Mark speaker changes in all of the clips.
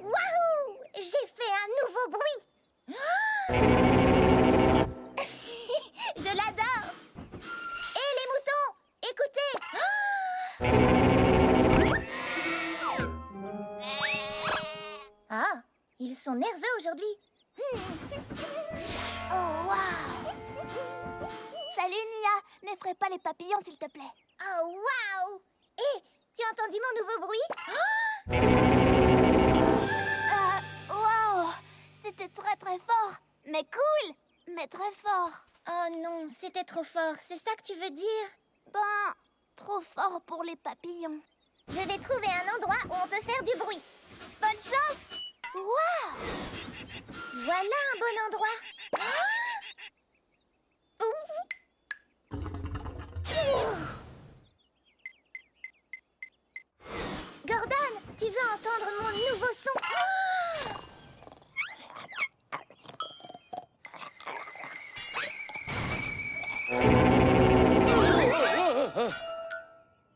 Speaker 1: Waouh! J'ai fait un nouveau bruit. Je l'adore. Et les moutons, écoutez. Ah, ils sont nerveux aujourd'hui.
Speaker 2: Oh, waouh! Salut, Nia! N'effraie pas les papillons, s'il te plaît.
Speaker 1: Oh, waouh! Hé, tu as entendu mon nouveau bruit?
Speaker 2: Waouh! C'était très très fort. Mais cool! Mais très fort.
Speaker 1: Oh non, c'était trop fort. C'est ça que tu veux dire?
Speaker 2: Ben, trop fort pour les papillons.
Speaker 1: Je vais trouver un endroit où on peut faire du bruit.
Speaker 2: Bonne chance! Waouh!
Speaker 1: Voilà un bon endroit. Gordon, tu veux entendre mon nouveau son?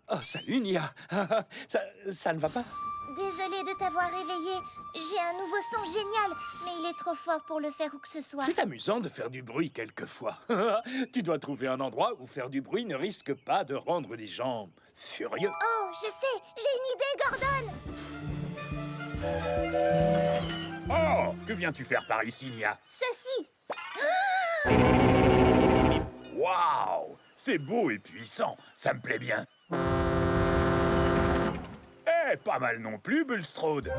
Speaker 3: Oh, salut, Nia. Ça ne va pas?
Speaker 1: Désolée de t'avoir réveillé. J'ai un nouveau son génial, mais il est trop fort pour le faire où que ce soit.
Speaker 3: C'est amusant de faire du bruit quelquefois. Tu dois trouver un endroit où faire du bruit ne risque pas de rendre les gens furieux.
Speaker 1: Oh, je sais, j'ai une idée, Gordon.
Speaker 4: Oh, que viens-tu faire par ici, Nia?
Speaker 1: Ceci.
Speaker 4: Waouh! C'est beau et puissant, ça me plaît bien. Eh, pas mal non plus, Bulstrode.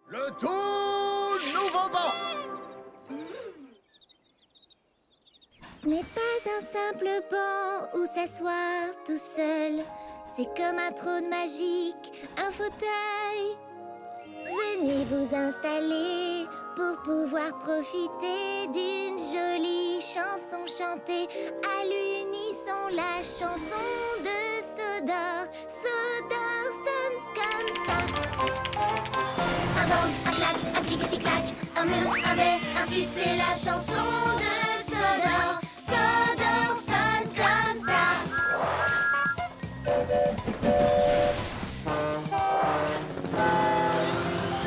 Speaker 4: Le tout nouveau banc.
Speaker 1: Ce n'est pas un simple banc où s'asseoir tout seul. C'est comme un trône magique, un fauteuil. Venez vous installer pour pouvoir profiter d'une jolie chanson chantée à l'unisson. La chanson de Sodor. Sodor sonne comme ça. Un bang, un clac, un clic-tic-clac, un mur, un bé, un tube, c'est la chanson de Sodor. Sodor sonne comme ça.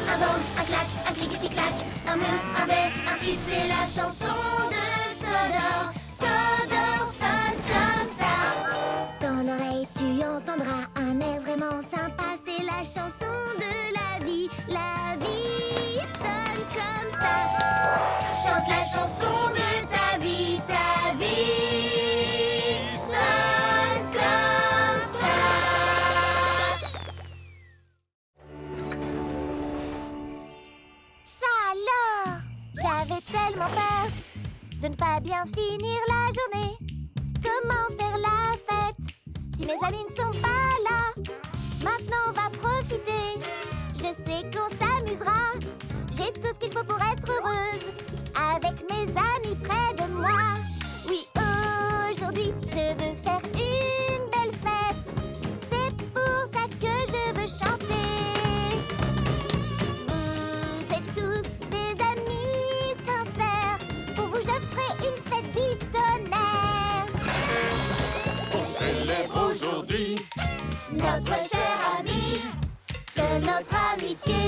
Speaker 1: Un bang, un clac, un clic-tic-clac, un mur, un bé, un tube, c'est la chanson de Sodor. Sodor sonne comme ça. Dans l'oreille, tu entendras un air vraiment sympa. C'est la chanson de la vie. La vie sonne comme ça. Chante la chanson de ta vie. Ta vie sonne comme ça. Ça alors! J'avais tellement peur de ne pas bien finir la journée. Comment faire la fête si mes amis ne sont pas là? Maintenant on va profiter. Je sais qu'on s'amusera. J'ai tout ce qu'il faut pour être heureuse avec mes amis près de moi. Oui, aujourd'hui je veux faire une belle fête. C'est pour ça que je veux chanter. Vous êtes tous des amis sincères. Pour vous, je ferai une fête du tonnerre.
Speaker 5: On célèbre aujourd'hui
Speaker 1: Notre cher ami, que notre amitié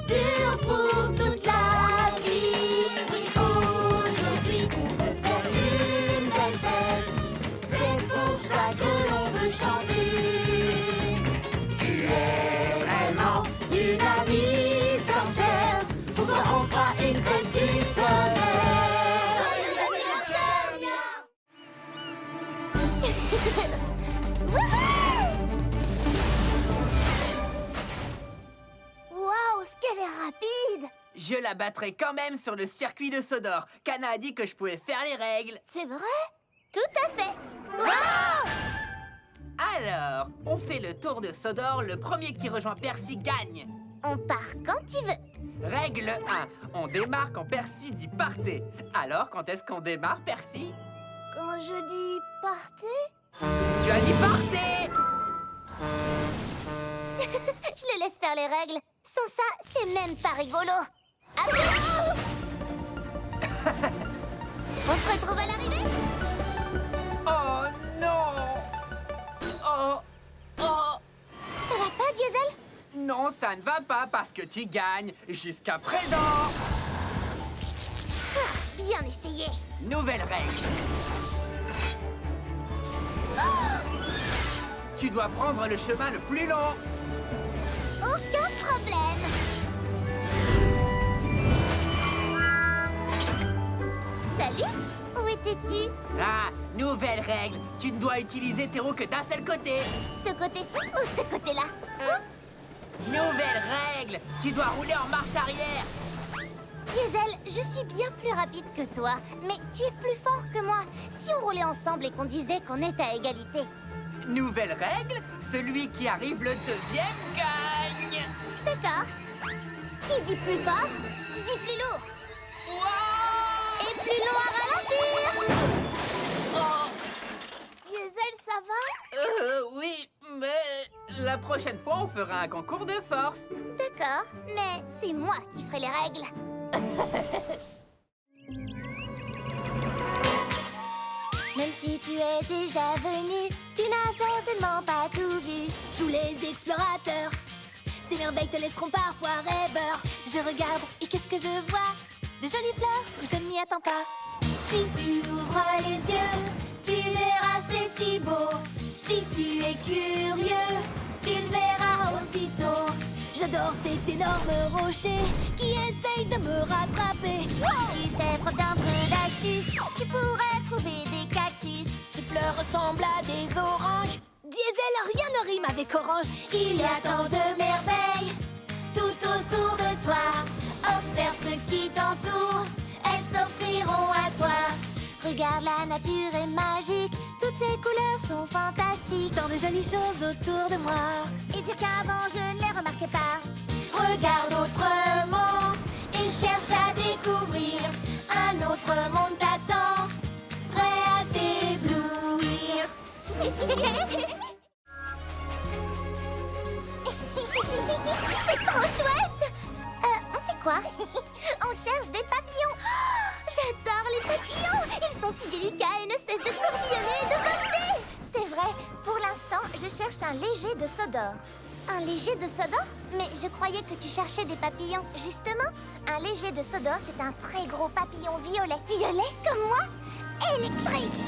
Speaker 1: dure pour toute la vie. Oui, aujourd'hui, on veut faire une belle fête. C'est pour ça que l'on veut chanter.
Speaker 5: Tu es vraiment
Speaker 1: Une amie sincère, pour toi on fera une fête du tonnerre. Waouh, ce qu'elle est rapide!
Speaker 6: Je la battrai quand même sur le circuit de Sodor. Kana a dit que je pouvais faire les règles.
Speaker 1: C'est vrai? Tout à fait!
Speaker 6: Alors, on fait le tour de Sodor. Le premier qui rejoint Percy gagne.
Speaker 1: On part quand tu veux.
Speaker 6: Règle 1. On démarre quand Percy dit partez. Alors, quand est-ce qu'on démarre, Percy?
Speaker 1: Quand je dis partez,
Speaker 6: Tu as dit partez!
Speaker 1: je le laisse faire les règles. Sans ça, c'est même pas rigolo. Après... On se retrouve à l'arrivée?
Speaker 6: Non, ça ne va pas parce que tu gagnes jusqu'à présent.
Speaker 2: Bien essayé.
Speaker 6: Nouvelle règle. Tu dois prendre le chemin le plus long.
Speaker 2: Aucun problème. Salut. Où étais-tu?
Speaker 6: Ah, nouvelle règle. Tu ne dois utiliser tes roues que d'un seul côté.
Speaker 2: Ce côté-ci ou ce côté-là?
Speaker 6: Nouvelle règle. Tu dois rouler en marche arrière.
Speaker 2: Diesel, je suis bien plus rapide que toi, mais tu es plus fort que moi. Si on roulait ensemble et qu'on disait qu'on est à égalité.
Speaker 6: Nouvelle règle. Celui qui arrive le deuxième gagne.
Speaker 2: D'accord. Qui dit plus fort, dit plus lourd.
Speaker 6: Wow!
Speaker 2: Et plus long à ralentir. Diesel, ça va?
Speaker 6: Oui, mais la prochaine fois, on fera un concours de force.
Speaker 2: D'accord, mais c'est moi qui ferai les règles. Même si tu es déjà venu, tu n'as certainement pas tout vu.
Speaker 7: Joue les explorateurs. Ces merveilles te laisseront parfois rêveur. Je regarde et qu'est-ce que je vois? De jolies fleurs, je ne m'y attends pas. Si tu ouvres les yeux, tu verras c'est si beau. Si tu es curieux, tu le verras aussitôt. J'adore cet énorme rocher qui essaye de me rattraper.
Speaker 2: Si tu fais preuve d'un peu d'astuce, tu pourrais trouver des cactus.
Speaker 7: Ces fleurs ressemblent à des oranges. Diesel, rien ne rime avec orange. Il y a tant de merveilles tout autour de toi. Observe ce qui t'entoure, elles s'offriront à toi.
Speaker 2: Regarde, la nature est magique, toutes ces couleurs sont fantastiques.
Speaker 7: Tant de jolies choses autour de moi.
Speaker 2: Et dire qu'avant je ne les remarquais pas.
Speaker 7: Regarde autrement et cherche à découvrir. Un autre monde t'attend, prêt à t'éblouir.
Speaker 2: C'est trop chouette. On fait quoi? On cherche des papillons. Oh, j'adore les papillons. Ils sont si délicats et ne cessent de tourbillonner et de voler. C'est vrai. Pour l'instant, je cherche un léger de Sodor. Un léger de Sodor? Mais je croyais que tu cherchais des papillons. Justement, un léger de Sodor, c'est un très gros papillon violet. Violet comme moi? Électrique.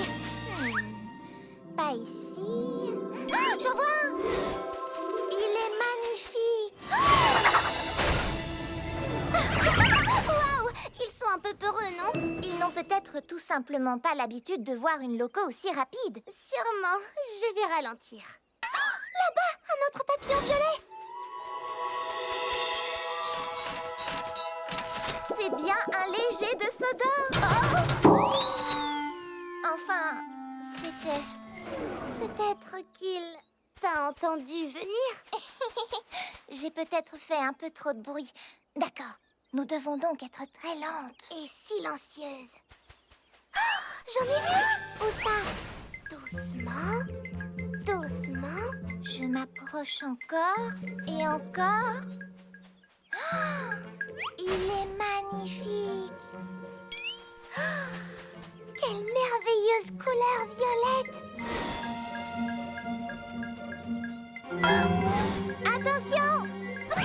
Speaker 2: Pas ici. Ah, j'en vois un. Il est magnifique. Waouh! Ils sont un peu peureux, non? Ils n'ont peut-être tout simplement pas l'habitude de voir une loco aussi rapide. Sûrement. Je vais ralentir. Oh, là-bas, un autre papillon violet. C'est bien un léger de Sodor. Oh! Enfin, c'était... Peut-être qu'il t'a entendu venir. J'ai peut-être fait un peu trop de bruit. D'accord. Nous devons donc être très lentes et silencieuses. Oh, j'en ai vu! Où ça? Doucement, doucement. Je m'approche encore et encore. Oh, il est magnifique. Oh, quelle merveilleuse couleur violette. Oh, attention! Oh!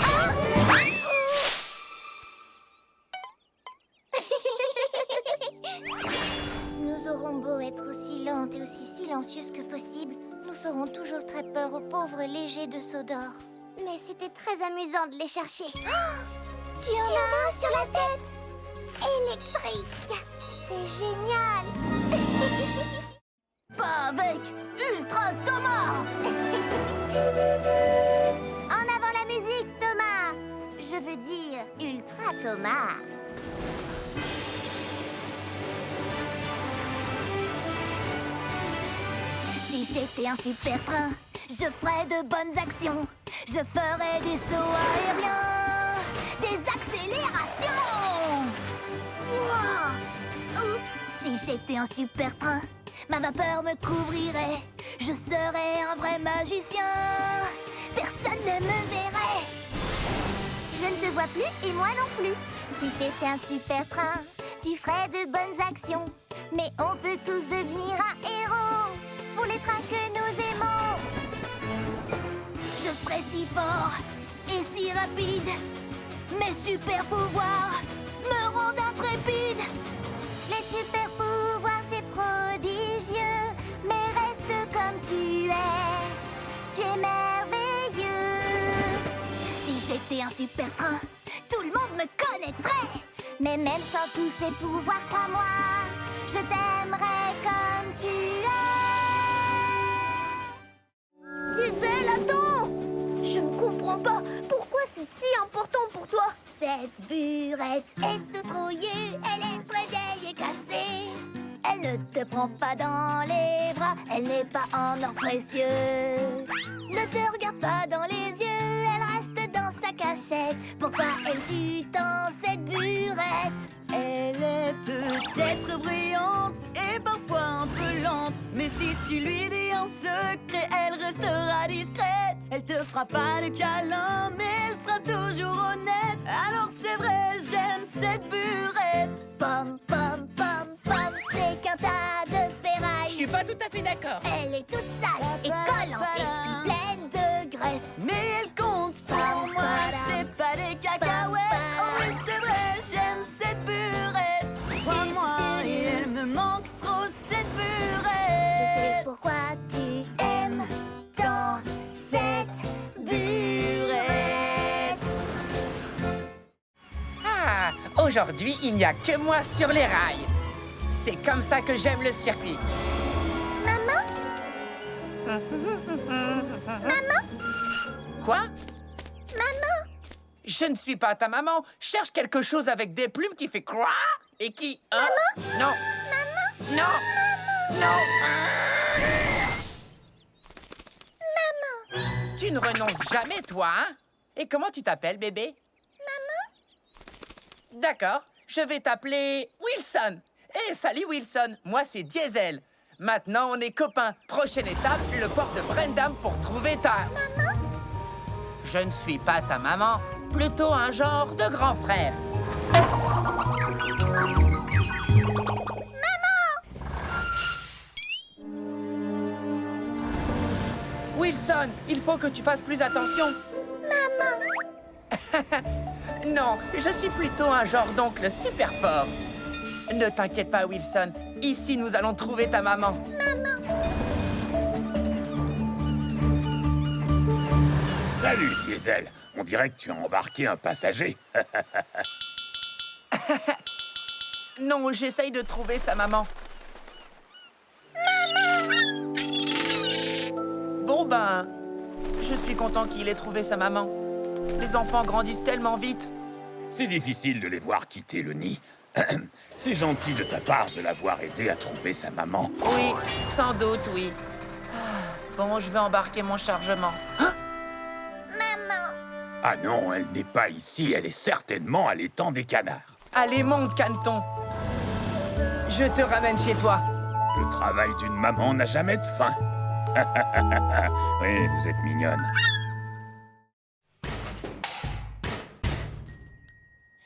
Speaker 2: Nous aurons beau être aussi lentes et aussi silencieuses que possible, nous ferons toujours très peur aux pauvres légers de Sodor. Mais c'était très amusant de les chercher. Oh, tu en as un sur la tête! Électrique! C'est génial!
Speaker 7: Pas avec Ultra Thomas.
Speaker 2: En avant la musique, Thomas! Je veux dire Ultra Thomas.
Speaker 7: Si j'étais un super train, je ferais de bonnes actions. Je ferais des sauts aériens, des accélérations. Ouah! Oups! Si j'étais un super train, ma vapeur me couvrirait. Je serais un vrai magicien. Personne ne me verrait.
Speaker 2: Je ne te vois plus et moi non plus. Si t'étais un super train, tu ferais de bonnes actions. Mais on peut tous devenir un héros pour les trains que nous aimons.
Speaker 7: Je serais si fort et si si rapide. Mes super pouvoirs me rendent intrépide.
Speaker 2: Les super pouvoirs, c'est prodigieux. Mais reste comme tu es. Tu es merveilleux.
Speaker 7: Si j'étais un super train, tout le monde me connaîtrait.
Speaker 2: Mais même sans tous ces pouvoirs, crois-moi, je t'aimerais comme tu es.
Speaker 7: Diesel, attends! Je ne comprends pas. Pourquoi c'est si important pour toi? Cette burette est toute rouillée, elle est très vieille et cassée. Elle ne te prend pas dans les bras, elle n'est pas en or précieux. Ne te regarde pas dans les yeux, elle reste dans sa cachette. Pourquoi aimes-tu tant cette burette?
Speaker 8: Elle est peut-être brillante et parfois un peu lente. Mais si tu lui dis un secret, elle restera discrète. Elle te fera pas de câlin, mais elle sera toujours honnête. Alors c'est vrai, j'aime cette burette.
Speaker 7: Pom, pom, pom, pom, c'est qu'un tas de
Speaker 6: Je
Speaker 7: ferraille.
Speaker 6: suis pas tout à fait d'accord.
Speaker 7: Elle est toute sale et collante et puis pleine de graisse.
Speaker 8: Mais elle compte pour moi, c'est pas des cacahuètes. Oh oui, c'est vrai, j'aime cette burette. Crois-moi, et elle me manque trop cette burette.
Speaker 7: Je sais pourquoi tu aimes tant cette burette.
Speaker 6: Ah, aujourd'hui, il n'y a que moi sur les rails. C'est comme ça que j'aime le circuit.
Speaker 2: Maman?
Speaker 6: Quoi? Maman? Je ne suis pas ta maman. Cherche quelque chose avec des plumes qui fait quoi? Et qui... Maman? Non. Maman? Non. Non. Maman. Tu ne renonces jamais, toi, hein? Et comment tu t'appelles, bébé? Maman. D'accord. Je vais t'appeler Wilson. Eh, salut, Wilson. Moi, c'est Diesel. Maintenant, on est copains. Prochaine étape, le port de Brendam pour trouver ta... Maman? Je ne suis pas ta maman. Plutôt un genre de grand frère. Wilson, il faut que tu fasses plus attention. Maman. Non, je suis plutôt un genre d'oncle super fort. Ne t'inquiète pas, Wilson. Ici, nous allons trouver ta maman.
Speaker 4: Salut, Diesel. On dirait que tu as embarqué un passager.
Speaker 6: Non, j'essaye de trouver sa maman. Bon ben, je suis content qu'il ait trouvé sa maman. Les enfants grandissent tellement vite.
Speaker 4: C'est difficile de les voir quitter le nid. C'est gentil de ta part de l'avoir aidé à trouver sa maman.
Speaker 6: Oui, sans doute, oui. Bon, je vais embarquer mon chargement.
Speaker 2: Maman!
Speaker 4: Ah non, elle n'est pas ici. Elle est certainement à l'étang des canards.
Speaker 6: Allez, monte, Caneton. Je te ramène chez toi.
Speaker 4: Le travail d'une maman n'a jamais de fin. Oui, vous êtes mignonne.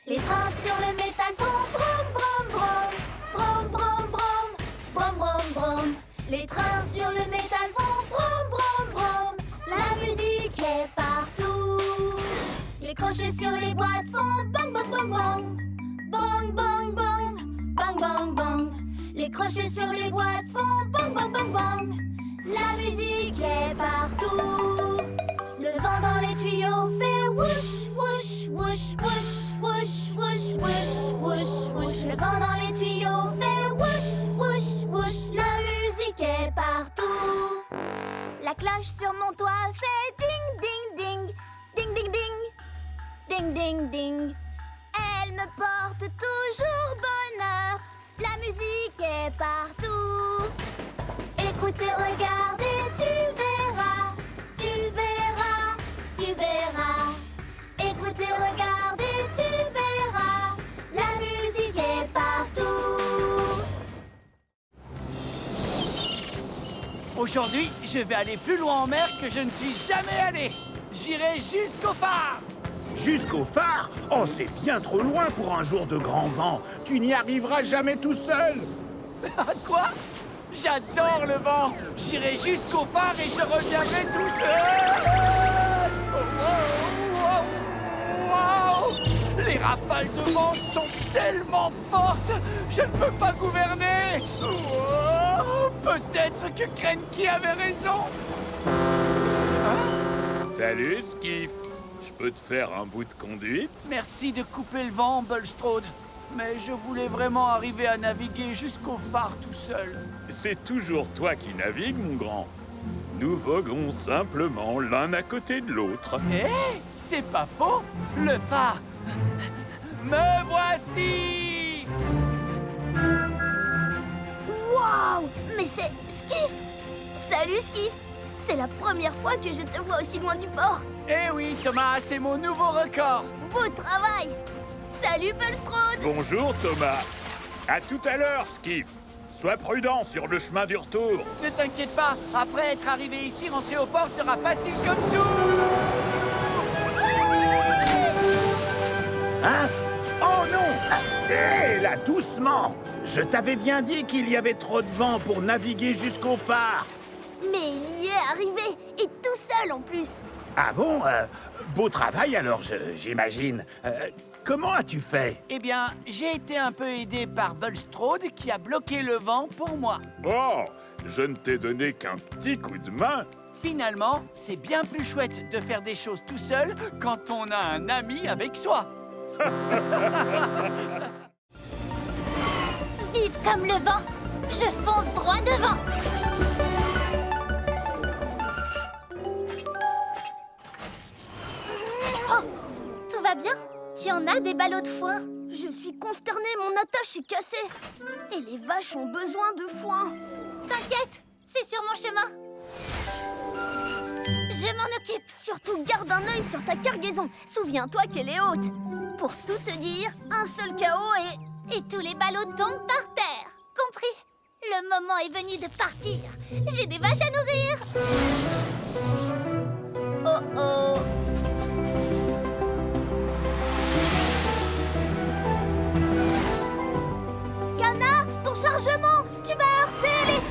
Speaker 7: Les trains sur le métal font brom brom brom, brom brom brom, brom brom brom. Les trains sur le métal font brom brom brom. La musique est partout. Les crochets sur les boîtes font bang bang bang bang, bang bang bang, bang bang bang. Les crochets sur les boîtes font bang bang bang bang. La musique est partout. Le vent dans les tuyaux fait whoosh whoosh whoosh whoosh. Whoosh, whoosh, whoosh, whoosh, whoosh. Le vent dans les tuyaux fait whoosh, whoosh, whoosh. La musique est partout. La cloche sur mon toit fait ding, ding, ding. Ding, ding, ding. Ding, ding, ding. Elle me porte toujours bonheur. La musique est partout. Écoutez, regardez, tu verras. Tu verras, tu verras. Écoutez, regardez, tu verras. La musique est partout.
Speaker 9: Aujourd'hui, je vais aller plus loin en mer que je ne suis jamais allé. J'irai jusqu'au phare.
Speaker 4: Jusqu'au phare? Oh, c'est bien trop loin pour un jour de grand vent. Tu n'y arriveras jamais tout seul.
Speaker 9: Quoi? J'adore le vent. J'irai jusqu'au phare et je reviendrai tout seul. Oh, oh, oh. rafales de vent sont tellement fortes, je ne peux pas gouverner. Oh, peut-être que Krenki avait raison.
Speaker 4: Salut, Skiff. Je peux te faire un bout de conduite?
Speaker 9: Merci de couper le vent, Bulstrode. Mais je voulais vraiment arriver à naviguer jusqu'au phare tout seul.
Speaker 4: C'est toujours toi qui navigues, mon grand. Nous voguons simplement l'un à côté de l'autre.
Speaker 9: Eh, c'est pas faux. Le phare. Me voici.
Speaker 2: Waouh! Mais c'est Skiff! Salut Skiff! C'est la première fois que je te vois aussi loin du port.
Speaker 9: Eh oui, Thomas, c'est mon nouveau record.
Speaker 2: Beau travail! Salut Bulstrode!
Speaker 4: Bonjour, Thomas. À tout à l'heure, Skiff. Sois prudent sur le chemin du retour.
Speaker 9: Ne t'inquiète pas, après être arrivé ici, rentrer au port sera facile comme tout.
Speaker 10: Hein? Oh non! Hé, là, doucement! Je t'avais bien dit qu'il y avait trop de vent pour naviguer jusqu'au phare.
Speaker 2: Mais il y est arrivé, et tout seul en plus.
Speaker 10: Ah bon? Beau travail alors, j'imagine. Comment as-tu fait?
Speaker 9: Eh bien, j'ai été un peu aidé par Bulstrode qui a bloqué le vent pour moi.
Speaker 4: Oh, je ne t'ai donné qu'un petit coup de main.
Speaker 9: Finalement, c'est bien plus chouette de faire des choses tout seul quand on a un ami avec soi.
Speaker 7: Vive comme le vent, je fonce droit devant. Oh, tout va bien? Tu en as des ballots de foin?
Speaker 2: Je suis consternée, mon attache est cassée. Et les vaches ont besoin de foin.
Speaker 7: T'inquiète, c'est sur mon chemin. Je m'en occupe.
Speaker 2: Surtout garde un œil sur ta cargaison. Souviens-toi qu'elle est haute. Pour tout te dire, un seul chaos
Speaker 7: Et tous les ballots tombent par terre. Compris? Le moment est venu de partir. J'ai des vaches à nourrir.
Speaker 2: Oh oh! Kana, ton chargement! Tu vas heurter les...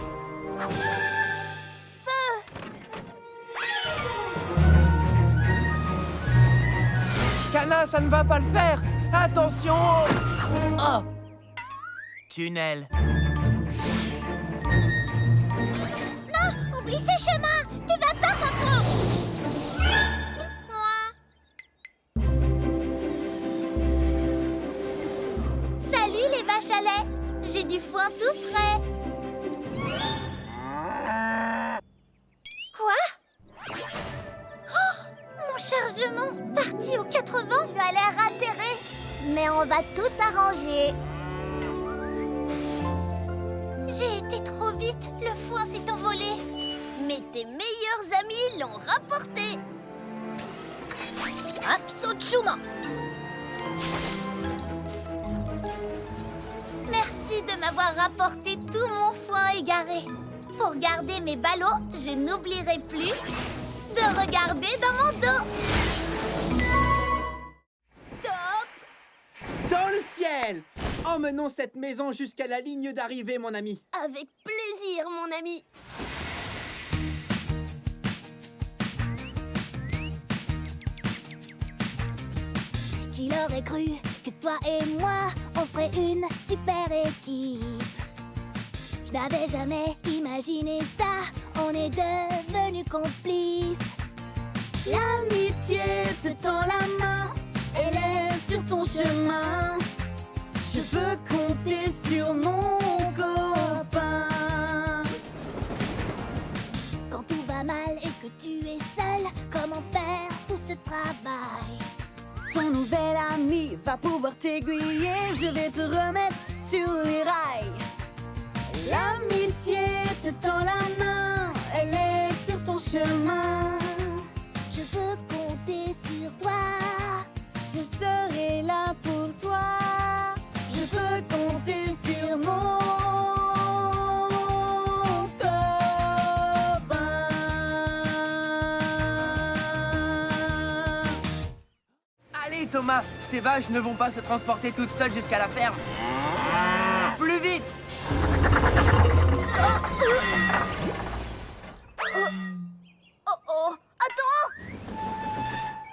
Speaker 6: Kana, ça ne va pas le faire. Attention! Oh! Tunnel.
Speaker 7: Non, oublie ce chemin. Tu vas pas, Coco. Salut les vaches à lait. J'ai du foin tout frais. Quoi? Oh, mon chargement parti aux 80.
Speaker 2: Tu as l'air atterré, mais on va tout arranger.
Speaker 7: J'ai été trop vite. Le foin s'est envolé.
Speaker 2: Mais tes meilleurs amis l'ont rapporté. Absolument.
Speaker 7: Merci de m'avoir rapporté tout mon foin égaré. Pour garder mes ballots, je n'oublierai plus de regarder dans mon dos.
Speaker 6: Top! Dans le ciel! Emmenons cette maison jusqu'à la ligne d'arrivée, mon ami.
Speaker 2: Avec plaisir, mon ami.
Speaker 7: Qui l'aurait cru que toi et moi, on ferait une super équipe. Je n'avais jamais imaginé ça, on est devenus complices.
Speaker 8: L'amitié te tend la main, elle est sur ton chemin. Je peux compter sur mon copain.
Speaker 7: Quand tout va mal et que tu es seul, comment faire tout ce travail?
Speaker 8: Ton nouvel ami va pouvoir t'aiguiller, je vais te remettre sur les rails. L'amitié te tend la main, elle est sur ton chemin.
Speaker 7: Je veux compter sur toi.
Speaker 8: Je serai là pour toi. Je peux compter sur mon copain.
Speaker 6: Allez, Thomas, ces vaches ne vont pas se transporter toutes seules jusqu'à la ferme. Plus vite!
Speaker 2: Oh oh, attends!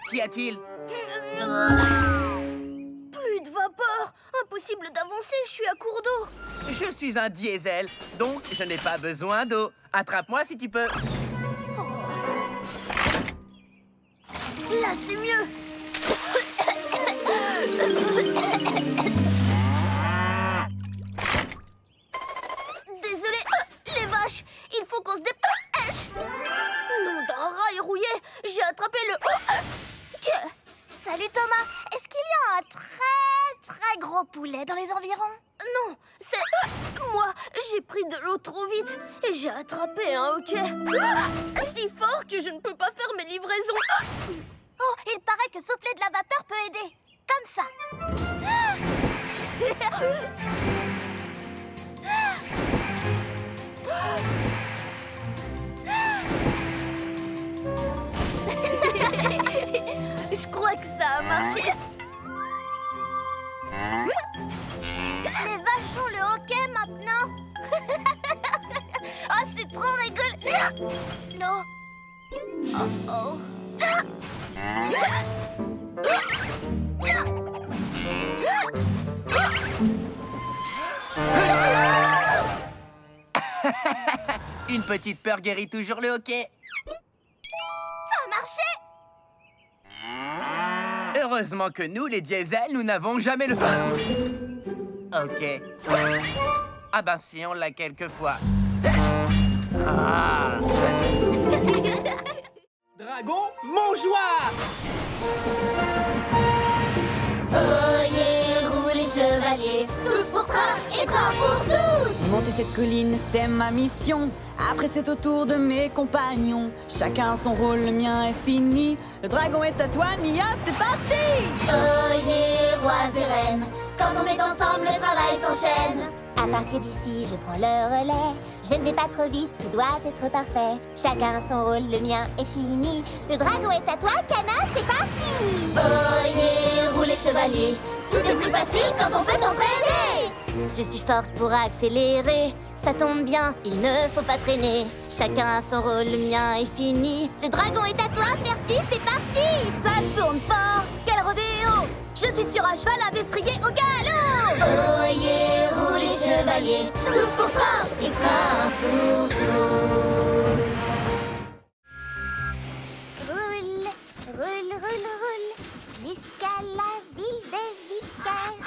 Speaker 6: Qu'y a-t-il?
Speaker 7: possible d'avancer, je suis à court d'eau.
Speaker 6: Je suis un diesel, donc je n'ai pas besoin d'eau. Attrape-moi si tu peux.
Speaker 7: Là, c'est mieux. Désolé, les vaches, il faut qu'on se dépêche. Nom d'un rail rouillé, j'ai attrapé le... Salut Thomas, est-ce qu'il y a un très gros poulet dans les environs? Non, c'est... Moi, j'ai pris de l'eau trop vite et j'ai attrapé un hoquet. Si fort que je ne peux pas faire mes livraisons. Oh, il paraît que souffler de la vapeur peut aider. Comme ça. Je crois que ça a marché. Les vaches ont le hoquet maintenant. Oh, c'est trop rigolo. Non. Oh oh.
Speaker 6: Une petite peur guérit toujours le hoquet.
Speaker 7: Ça a marché.
Speaker 6: Heureusement que nous, les diesels, nous n'avons jamais le... Ok. Ah ben si, on l'a quelquefois. Ah. Dragon, mangeoire!
Speaker 2: Oyez, roulez, chevaliers, tous pour train et train pour tous.
Speaker 8: Monter cette colline, c'est ma mission. Après, c'est au tour de mes compagnons. Chacun son rôle, le mien est fini. Le dragon est à toi, Nia, c'est parti!
Speaker 2: Oyez, rois et reines, quand on est ensemble, le travail s'enchaîne. À partir d'ici, je prends le relais. Je ne vais pas trop vite, tout doit être parfait. Chacun son rôle, le mien est fini. Le dragon est à toi, Cana, c'est parti! Oyez, roulez, chevaliers, tout est plus facile quand on peut s'entraîner. Je suis forte pour accélérer. Ça tombe bien, il ne faut pas traîner. Chacun a son rôle, le mien est fini. Le dragon est à toi, merci, c'est parti!
Speaker 7: Ça tourne fort, quel rodéo! Je suis sur un cheval à destrier au galop!
Speaker 2: Oyez, roulez, chevaliers, tous pour train et train pour tous. Roule, roule, roule, roule, jusqu'à la ville des vicaires.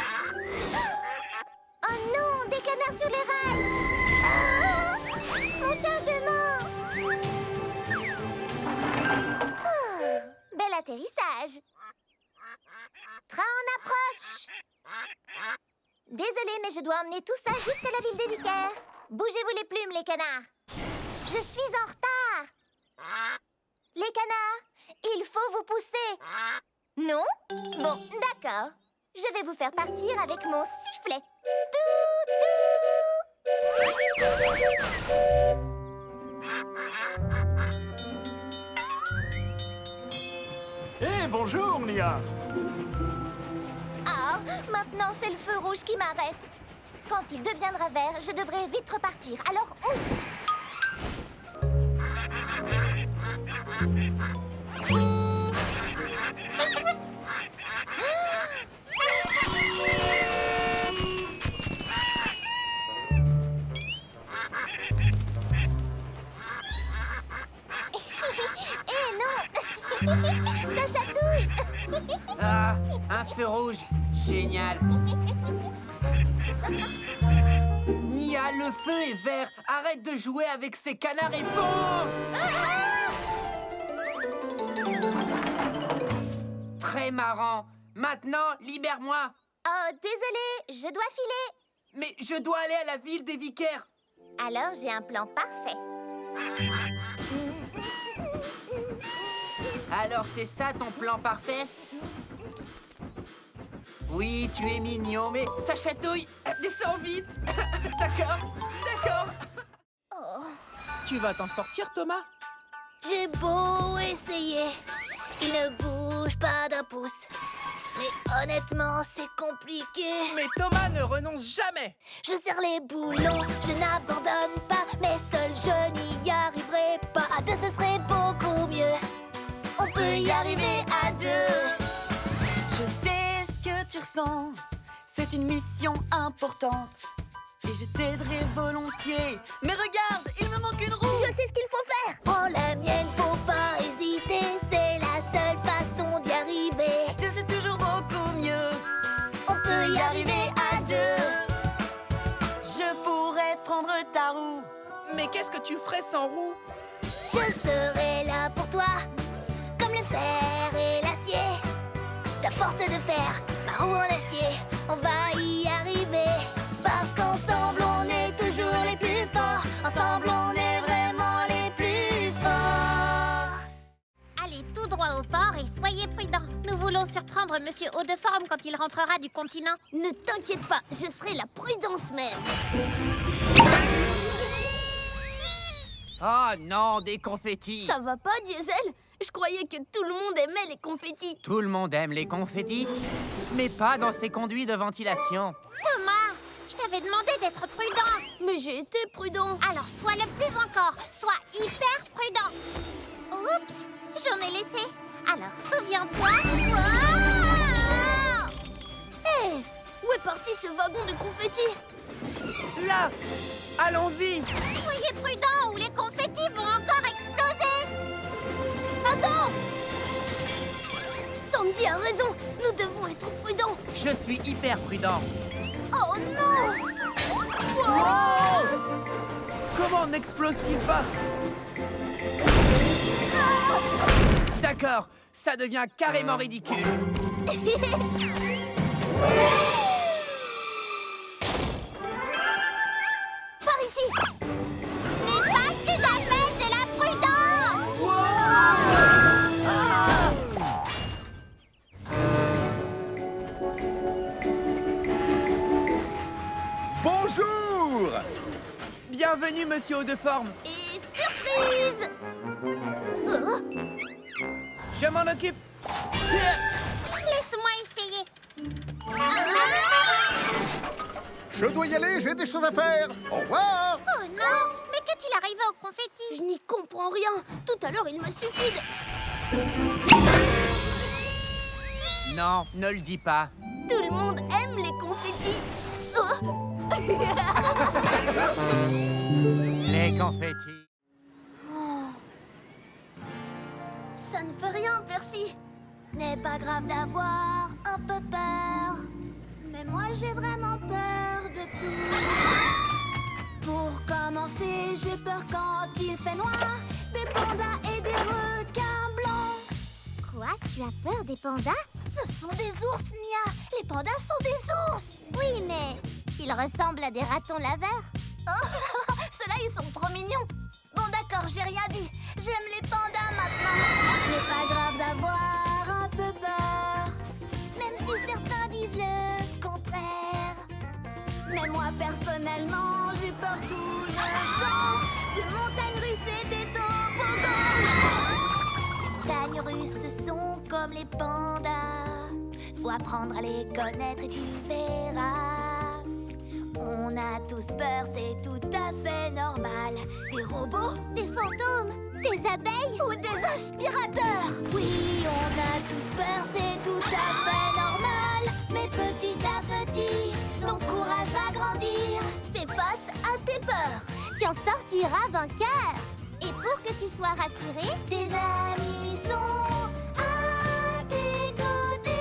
Speaker 2: Oh non, des canards sur les rails! Ah, mon chargement! Oh, bel atterrissage! Train en approche! Désolée, mais je dois emmener tout ça jusqu'à la ville des vicaires. Bougez-vous les plumes, les canards. Je suis en retard. Les canards, il faut vous pousser. Non? Bon, d'accord. Je vais vous faire partir avec mon sifflet.
Speaker 9: Hé, bonjour, Nia.
Speaker 2: Ah, maintenant c'est le feu rouge qui m'arrête. Quand il deviendra vert, je devrais vite repartir. Alors, ouf! Eh non! Ça chatouille!
Speaker 6: Ah, un feu rouge. Génial. Nia, le feu est vert. Arrête de jouer avec ces canards et fonce! Très marrant. Maintenant, libère-moi.
Speaker 2: Oh, désolé, je dois filer.
Speaker 6: Mais je dois aller à la ville des vicaires.
Speaker 2: Alors, j'ai un plan parfait.
Speaker 6: Alors, c'est ça ton plan parfait? Oui, tu es mignon, mais ça chatouille. Descends vite. D'accord, d'accord.
Speaker 2: Oh.
Speaker 6: Tu vas t'en sortir, Thomas?
Speaker 7: J'ai beau essayer, il ne bouge pas d'un pouce. Mais honnêtement, c'est compliqué.
Speaker 6: Mais Thomas ne renonce jamais.
Speaker 7: Je serre les boulons, je n'abandonne pas. Mais seul, je n'y arriverai pas. À deux, ce serait beaucoup mieux. On peut y arriver à deux.
Speaker 8: Je sais ce que tu ressens. C'est c'est une mission importante. Et je t'aiderai volontiers. Mais regarde, il me manque une roue.
Speaker 2: Je sais ce qu'il faut faire.
Speaker 7: Prends la mienne, faut pas hésiter. C'est la seule façon d'y arriver.
Speaker 8: Deux, c'est toujours beaucoup mieux.
Speaker 7: On peut y arriver à deux.
Speaker 8: Je pourrais prendre ta roue.
Speaker 6: Mais qu'est-ce que tu ferais sans roue?
Speaker 7: Je serai là pour toi, comme le fer et l'acier. Ta force de fer, ma roue en acier. On va y arriver. Parce qu'ensemble on est toujours les plus forts. Ensemble on est vraiment les plus forts.
Speaker 2: Allez tout droit au port et soyez prudents. Nous voulons surprendre Monsieur Haut-de-Forme quand il rentrera du continent.
Speaker 7: Ne t'inquiète pas, je serai la prudence même.
Speaker 6: Oh non, des confettis.
Speaker 7: Ça va pas, Diesel? Je croyais que tout le monde aimait les confettis.
Speaker 6: Tout le monde aime les confettis, mais pas dans ces conduits de ventilation.
Speaker 2: Thomas, je t'avais demandé d'être prudent.
Speaker 7: Mais j'ai été prudent.
Speaker 2: Alors sois le plus encore. Sois hyper prudent. Oups, j'en ai laissé. Alors souviens-toi. Wow!
Speaker 7: Hé, où est parti ce wagon de confettis?
Speaker 6: Là, allons-y.
Speaker 2: Soyez prudents ou les confettis vont encore exploser.
Speaker 7: Attends! Sandy a raison, nous devons être prudents.
Speaker 6: Je suis hyper prudent.
Speaker 7: Oh non!
Speaker 6: Comment n'explose-t-il pas? D'accord, ça devient carrément ridicule.
Speaker 7: Par ici!
Speaker 2: Ce n'est pas ce que j'appelle de la prudence.
Speaker 6: Bonjour! Bienvenue, Monsieur Haut-de-Forme.
Speaker 7: Et surprise!
Speaker 6: Je m'en occupe.
Speaker 2: Laisse-moi essayer.
Speaker 10: Je dois y aller, j'ai des choses à faire. Au revoir.
Speaker 2: Oh non! Mais qu'est-il arrivé au confetti?
Speaker 7: Je n'y comprends rien. Tout à l'heure, il me suffit de...
Speaker 6: Non, ne le dis pas.
Speaker 7: Tout le monde aime les confettis. Oh.
Speaker 6: Les confettis.
Speaker 7: Ça ne fait rien, Percy. Ce n'est pas grave d'avoir un peu peur. Mais moi, j'ai vraiment peur de tout. Pour commencer, j'ai peur quand il fait noir. Des pandas et des requins blancs.
Speaker 2: Quoi? Tu as peur des pandas?
Speaker 7: Ce sont des ours, Nia. Les pandas sont des ours.
Speaker 2: Oui, mais ils ressemblent à des ratons laveurs.
Speaker 7: Oh, ceux-là, ils sont trop mignons. Bon, d'accord, j'ai rien dit. J'aime les pandas maintenant. Ce n'est pas grave d'avoir un peu peur, même si certains disent le contraire. Mais moi, personnellement, j'ai peur tout le temps de montagnes russes et des toboggans. Montagnes russes, ce sont comme les pandas. Faut apprendre à les connaître et tu verras. On a tous peur, c'est tout à fait normal. Des robots,
Speaker 2: Des fantômes? Des abeilles?
Speaker 7: ou des aspirateurs. Oui, on a tous peur, c'est tout à fait normal. Mais petit à petit, ton courage va grandir. Fais face à tes peurs.
Speaker 2: Tu en sortiras vainqueur. Et pour que tu sois rassuré,
Speaker 7: Tes amis sont à tes côtés.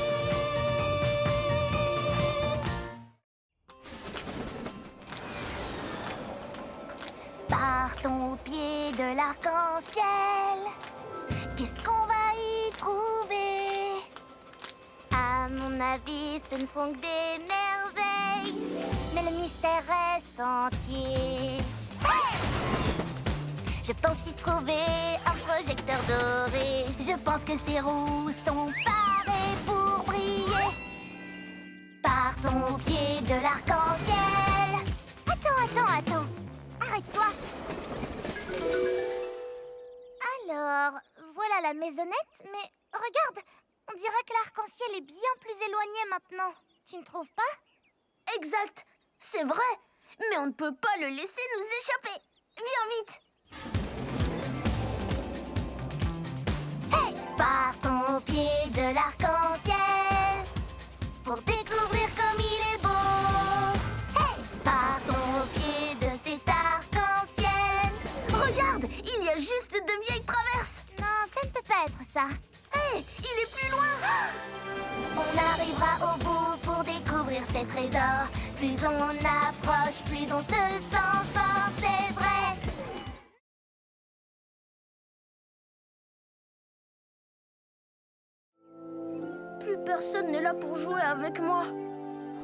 Speaker 7: Partons au pied de l'arc-en-ciel. Qu'est-ce qu'on va y trouver?
Speaker 2: à mon avis, ce ne sont que des merveilles. Mais le mystère reste entier. Je pense y trouver un projecteur doré.
Speaker 7: Je pense que ces roues sont parées pour briller. Partons au pied de l'arc-en-ciel.
Speaker 2: Attends. Arrête-toi. Alors, voilà la maisonnette, mais regarde, on dirait que l'arc-en-ciel est bien plus éloigné maintenant. Tu ne trouves pas?
Speaker 7: Exact, c'est vrai. Mais on ne peut pas le laisser nous échapper. Viens vite. Hey! Partons au pied de l'arc-en-ciel pour découvrir comme il est beau.
Speaker 2: être, ça. Hé, il est plus loin. On arrivera au bout pour découvrir ces trésors. Plus on approche, plus on se sent fort, c'est vrai.
Speaker 7: Plus personne n'est là pour jouer avec moi.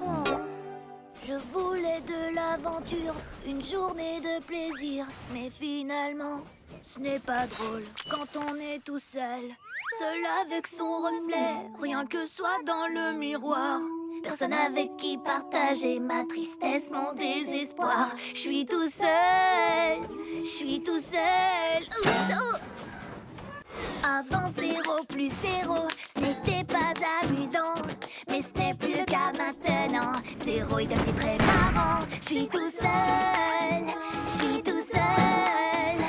Speaker 7: Oh. Je voulais de l'aventure, une journée de plaisir. Mais finalement, ce n'est pas drôle quand on est tout seul. Seul avec son reflet, rien que soi dans le miroir. Personne avec qui partager ma tristesse, mon désespoir. Je suis tout seul, je suis tout seul. Oups, oh. Avant 0 plus 0, ce n'était pas amusant. Mais ce n'est plus le cas maintenant. 0 est devenu très marrant. Je suis tout seul, je suis tout seul.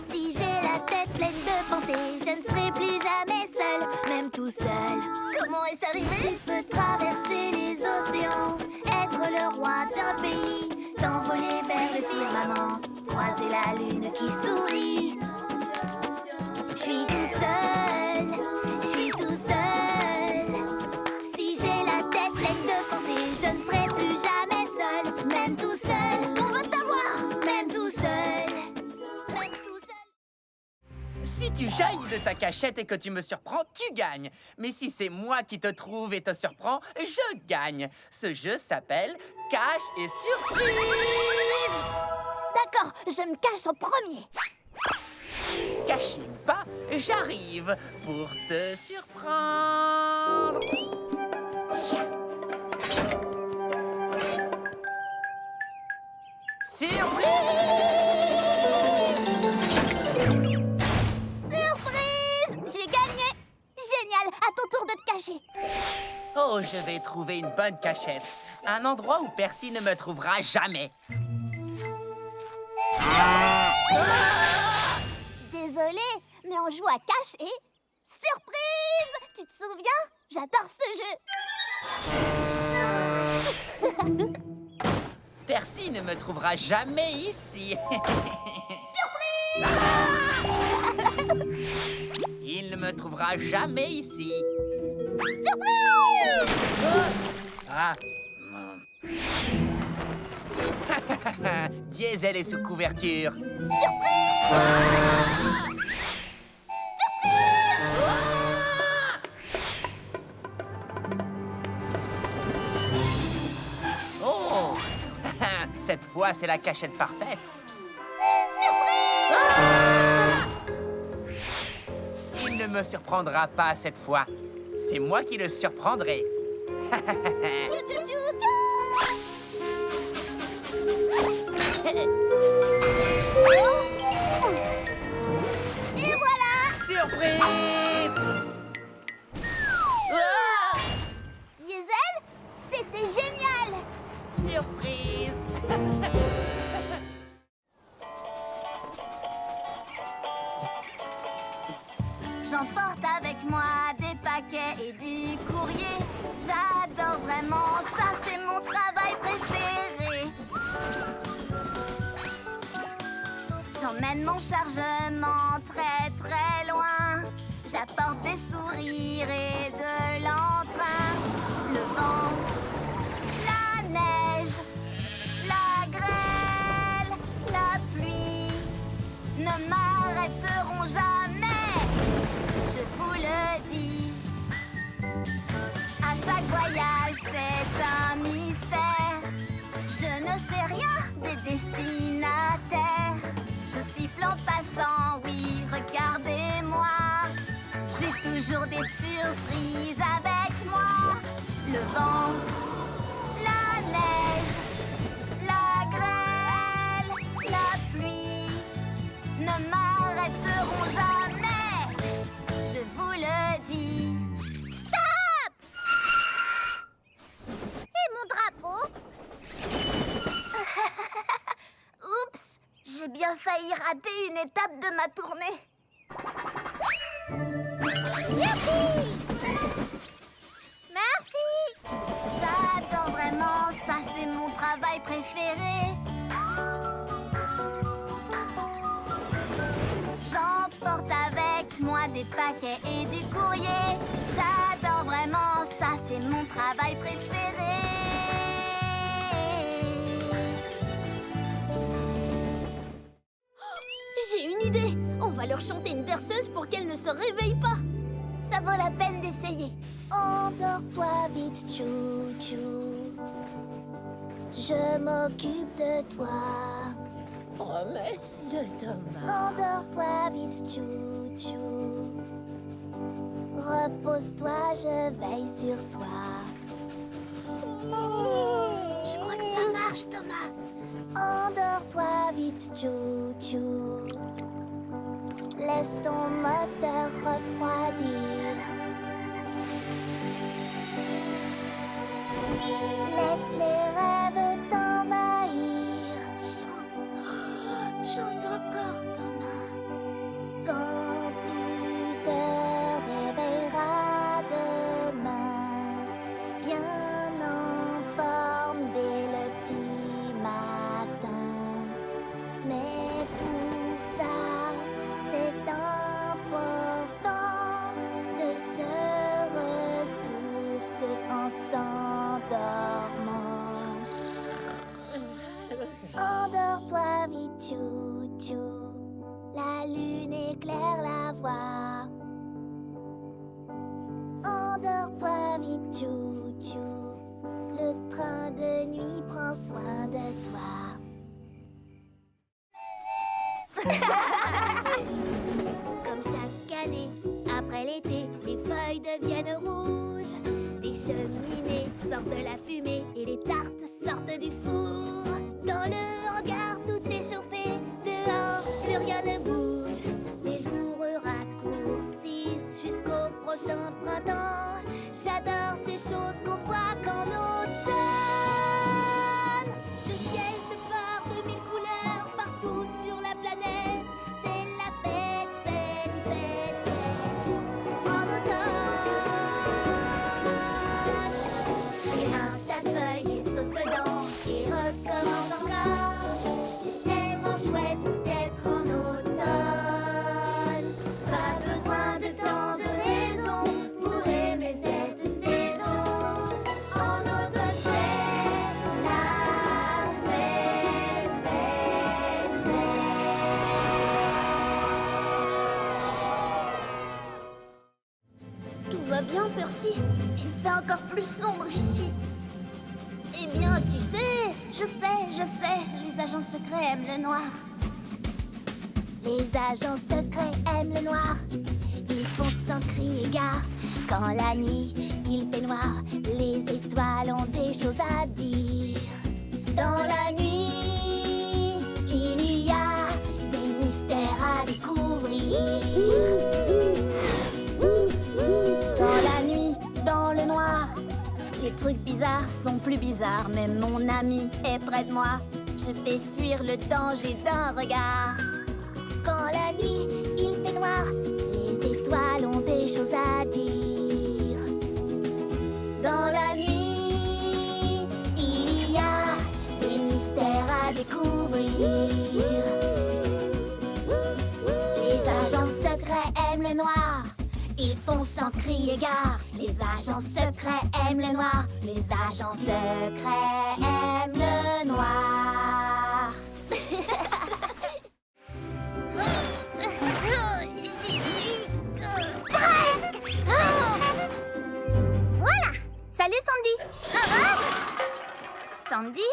Speaker 7: Si j'ai la tête pleine de pensées, je ne serai plus jamais seul, même tout seul.
Speaker 2: Comment est-ce arrivé?
Speaker 7: Tu peux traverser les océans, être le roi d'un pays, t'envoler vers le firmament, croiser la lune qui sourit. Je suis tout seul, je suis tout seul. Si j'ai la tête pleine de pensées, je ne serai plus jamais seul, même tout seul. On veut t'avoir, même tout seul, même tout seul.
Speaker 6: Si tu jaillis de ta cachette et que tu me surprends, tu gagnes. Mais si c'est moi qui te trouve et te surprends, je gagne. Ce jeu s'appelle Cache et Surprise.
Speaker 2: D'accord, je me cache en premier.
Speaker 6: Caché ou pas, j'arrive pour te surprendre.
Speaker 2: Surprise! J'ai gagné! Génial! À ton tour de te cacher.
Speaker 6: Oh, je vais trouver une bonne cachette. Un endroit où Percy ne me trouvera jamais.
Speaker 2: Désolée, mais on joue à cache et... Surprise! Tu te souviens? J'adore ce jeu.
Speaker 6: Percy ne me trouvera jamais ici.
Speaker 2: Surprise!
Speaker 6: Il ne me trouvera jamais ici.
Speaker 2: Surprise!
Speaker 6: Ah. Diesel est sous couverture.
Speaker 2: Surprise!
Speaker 6: Oh! Cette fois, c'est la cachette parfaite.
Speaker 2: Surprise!
Speaker 6: Il ne me surprendra pas cette fois. C'est moi qui le surprendrai.
Speaker 2: Et voilà!
Speaker 6: Surprise! Ah!
Speaker 2: Diesel, c'était génial!
Speaker 6: Surprise!
Speaker 2: J'emporte avec moi des paquets et du courrier. J'adore vraiment ça, c'est mon travail préféré. J'emmène mon chargement très très loin. J'apporte des sourires et de l'entrain. Le vent, la neige, la grêle, la pluie ne m'arrêteront jamais. Je vous le dis. À chaque voyage, c'est un mystère. Je ne sais rien des destinataires. Je siffle en passant, oui, regardez-moi. J'ai toujours des surprises avec moi. Le vent, la neige, la grêle, la pluie ne m'arrêteront jamais. Je vous le dis. Stop! Et mon drapeau? Oups! J'ai bien failli rater une étape de ma tournée. Youpi! Merci! J'adore vraiment, ça c'est mon travail préféré. J'emporte avec moi des paquets et du courrier. J'adore vraiment ça, c'est mon travail préféré.
Speaker 7: J'ai une idée. On va leur chanter une berceuse pour qu'elles ne se réveillent pas.
Speaker 2: Ça vaut la peine d'essayer.
Speaker 7: Endors-toi vite, chou-chou. Je m'occupe de toi.
Speaker 1: Promesse de Thomas.
Speaker 7: Endors-toi vite, chou-chou. Repose-toi, je veille sur toi.
Speaker 2: Je crois que ça marche, Thomas.
Speaker 7: Endors-toi vite, chou-chou. Laisse ton moteur refroidir. Laisse les rêves t'envahir.
Speaker 2: Chante encore, Thomas.
Speaker 7: Quand tu te réveilleras demain, bien en forme dès le petit matin. Mais pour ça, c'est important de se ressourcer en s'endormant. Endors-toi vite, chou-chou. La lune éclaire la voie. Endors-toi vite, chou-chou. Le train de nuit prend soin de toi. Comme chaque année, après l'été, les feuilles deviennent rouges. Des cheminées sortent de la fumée et les tartes sortent du four. Dans le hangar, tout est chauffé. Dehors, plus rien ne bouge. Les jours raccourcissent jusqu'au prochain printemps. J'adore ces choses qu'on ne voit qu'en automne. Le ciel se part de mille couleurs partout sur la planète. C'est la fête, fête, fête, fête en automne. Et un tas de feuilles et saute dedans et recommence encore. C'est tellement chouette d'être en automne. Pas besoin de tant de raisons pour aimer cette saison. En automne c'est la fête, fête, fête. Tout va bien, Percy?
Speaker 2: Il fait encore plus sombre ici.
Speaker 7: Eh bien, tu sais,
Speaker 2: Je sais, les agents secrets aiment le noir.
Speaker 7: les agents secrets aiment le noir. Ils font sans crier gare. Quand la nuit, il fait noir, les étoiles ont des choses à dire. Dans la nuit, il y a des mystères à découvrir. Dans la nuit, dans le noir, les trucs bizarres sont plus bizarres. Même mon ami est près de moi. Je fais fuir le danger d'un regard. Quand la nuit, il fait noir, les étoiles ont des choses à dire. Dans la nuit, il y a des mystères à découvrir. Les agents secrets aiment le noir. Ils font sans crier gare. Les agents secrets aiment le noir. Les agents secrets aiment le noir.
Speaker 2: J'y suis presque. Voilà.
Speaker 7: Salut Sandy. Sandy?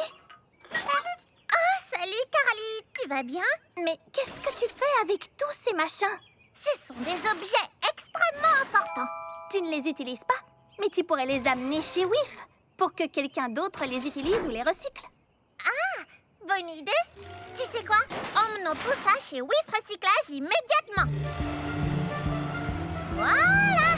Speaker 2: Ah, salut Carly, tu vas bien?
Speaker 7: Mais qu'est-ce que tu fais avec tous ces machins?
Speaker 2: Ce sont des objets extrêmement importants.
Speaker 7: Tu ne les utilises pas, mais tu pourrais les amener chez WIF pour que quelqu'un d'autre les utilise ou les recycle.
Speaker 2: Ah, bonne idée. Tu sais quoi? Emmenons tout ça chez WIF Recyclage immédiatement. Voilà,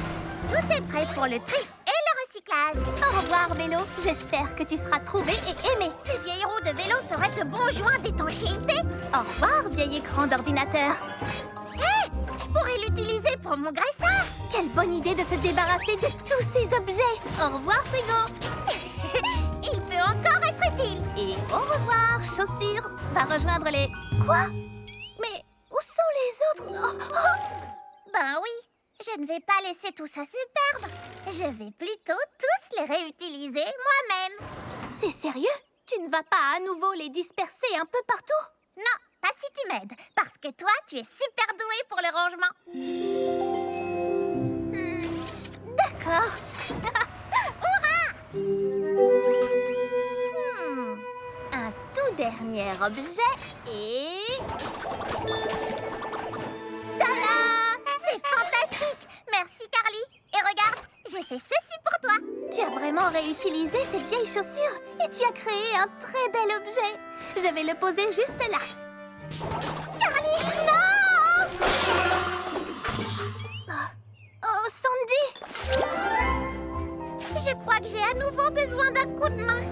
Speaker 2: tout est prêt pour le tri et le recyclage.
Speaker 7: Au revoir vélo, j'espère que tu seras trouvé et aimé.
Speaker 2: Ces vieilles roues de vélo feraient de bons joints d'étanchéité.
Speaker 7: Au revoir vieil écran d'ordinateur.
Speaker 2: Hé, je pourrais l'utiliser pour mon graisseur.
Speaker 7: Quelle bonne idée de se débarrasser de tous ces objets. Au revoir frigo.
Speaker 2: Il peut encore être utile.
Speaker 7: Et au revoir chaussures. Va rejoindre les... Quoi? Mais où sont les autres? Oh, oh.
Speaker 2: Ben oui, Je ne vais pas laisser tout ça se perdre. Je vais plutôt tous les réutiliser moi-même.
Speaker 7: C'est sérieux? Tu ne vas pas à nouveau les disperser un peu partout?
Speaker 2: Non, pas si tu m'aides, parce que toi, tu es super douée pour le rangement. D'accord. Hurrah!
Speaker 7: Un tout dernier objet et...
Speaker 2: Tada! C'est fantastique! Merci, Carly. Et regarde, j'ai fait ceci pour toi.
Speaker 7: Tu as vraiment réutilisé cette vieille chaussure et tu as créé un très bel objet. Je vais le poser juste là.
Speaker 2: Carly, non!
Speaker 7: Oh, Sandy!
Speaker 2: Je crois que j'ai à nouveau besoin d'un coup de main.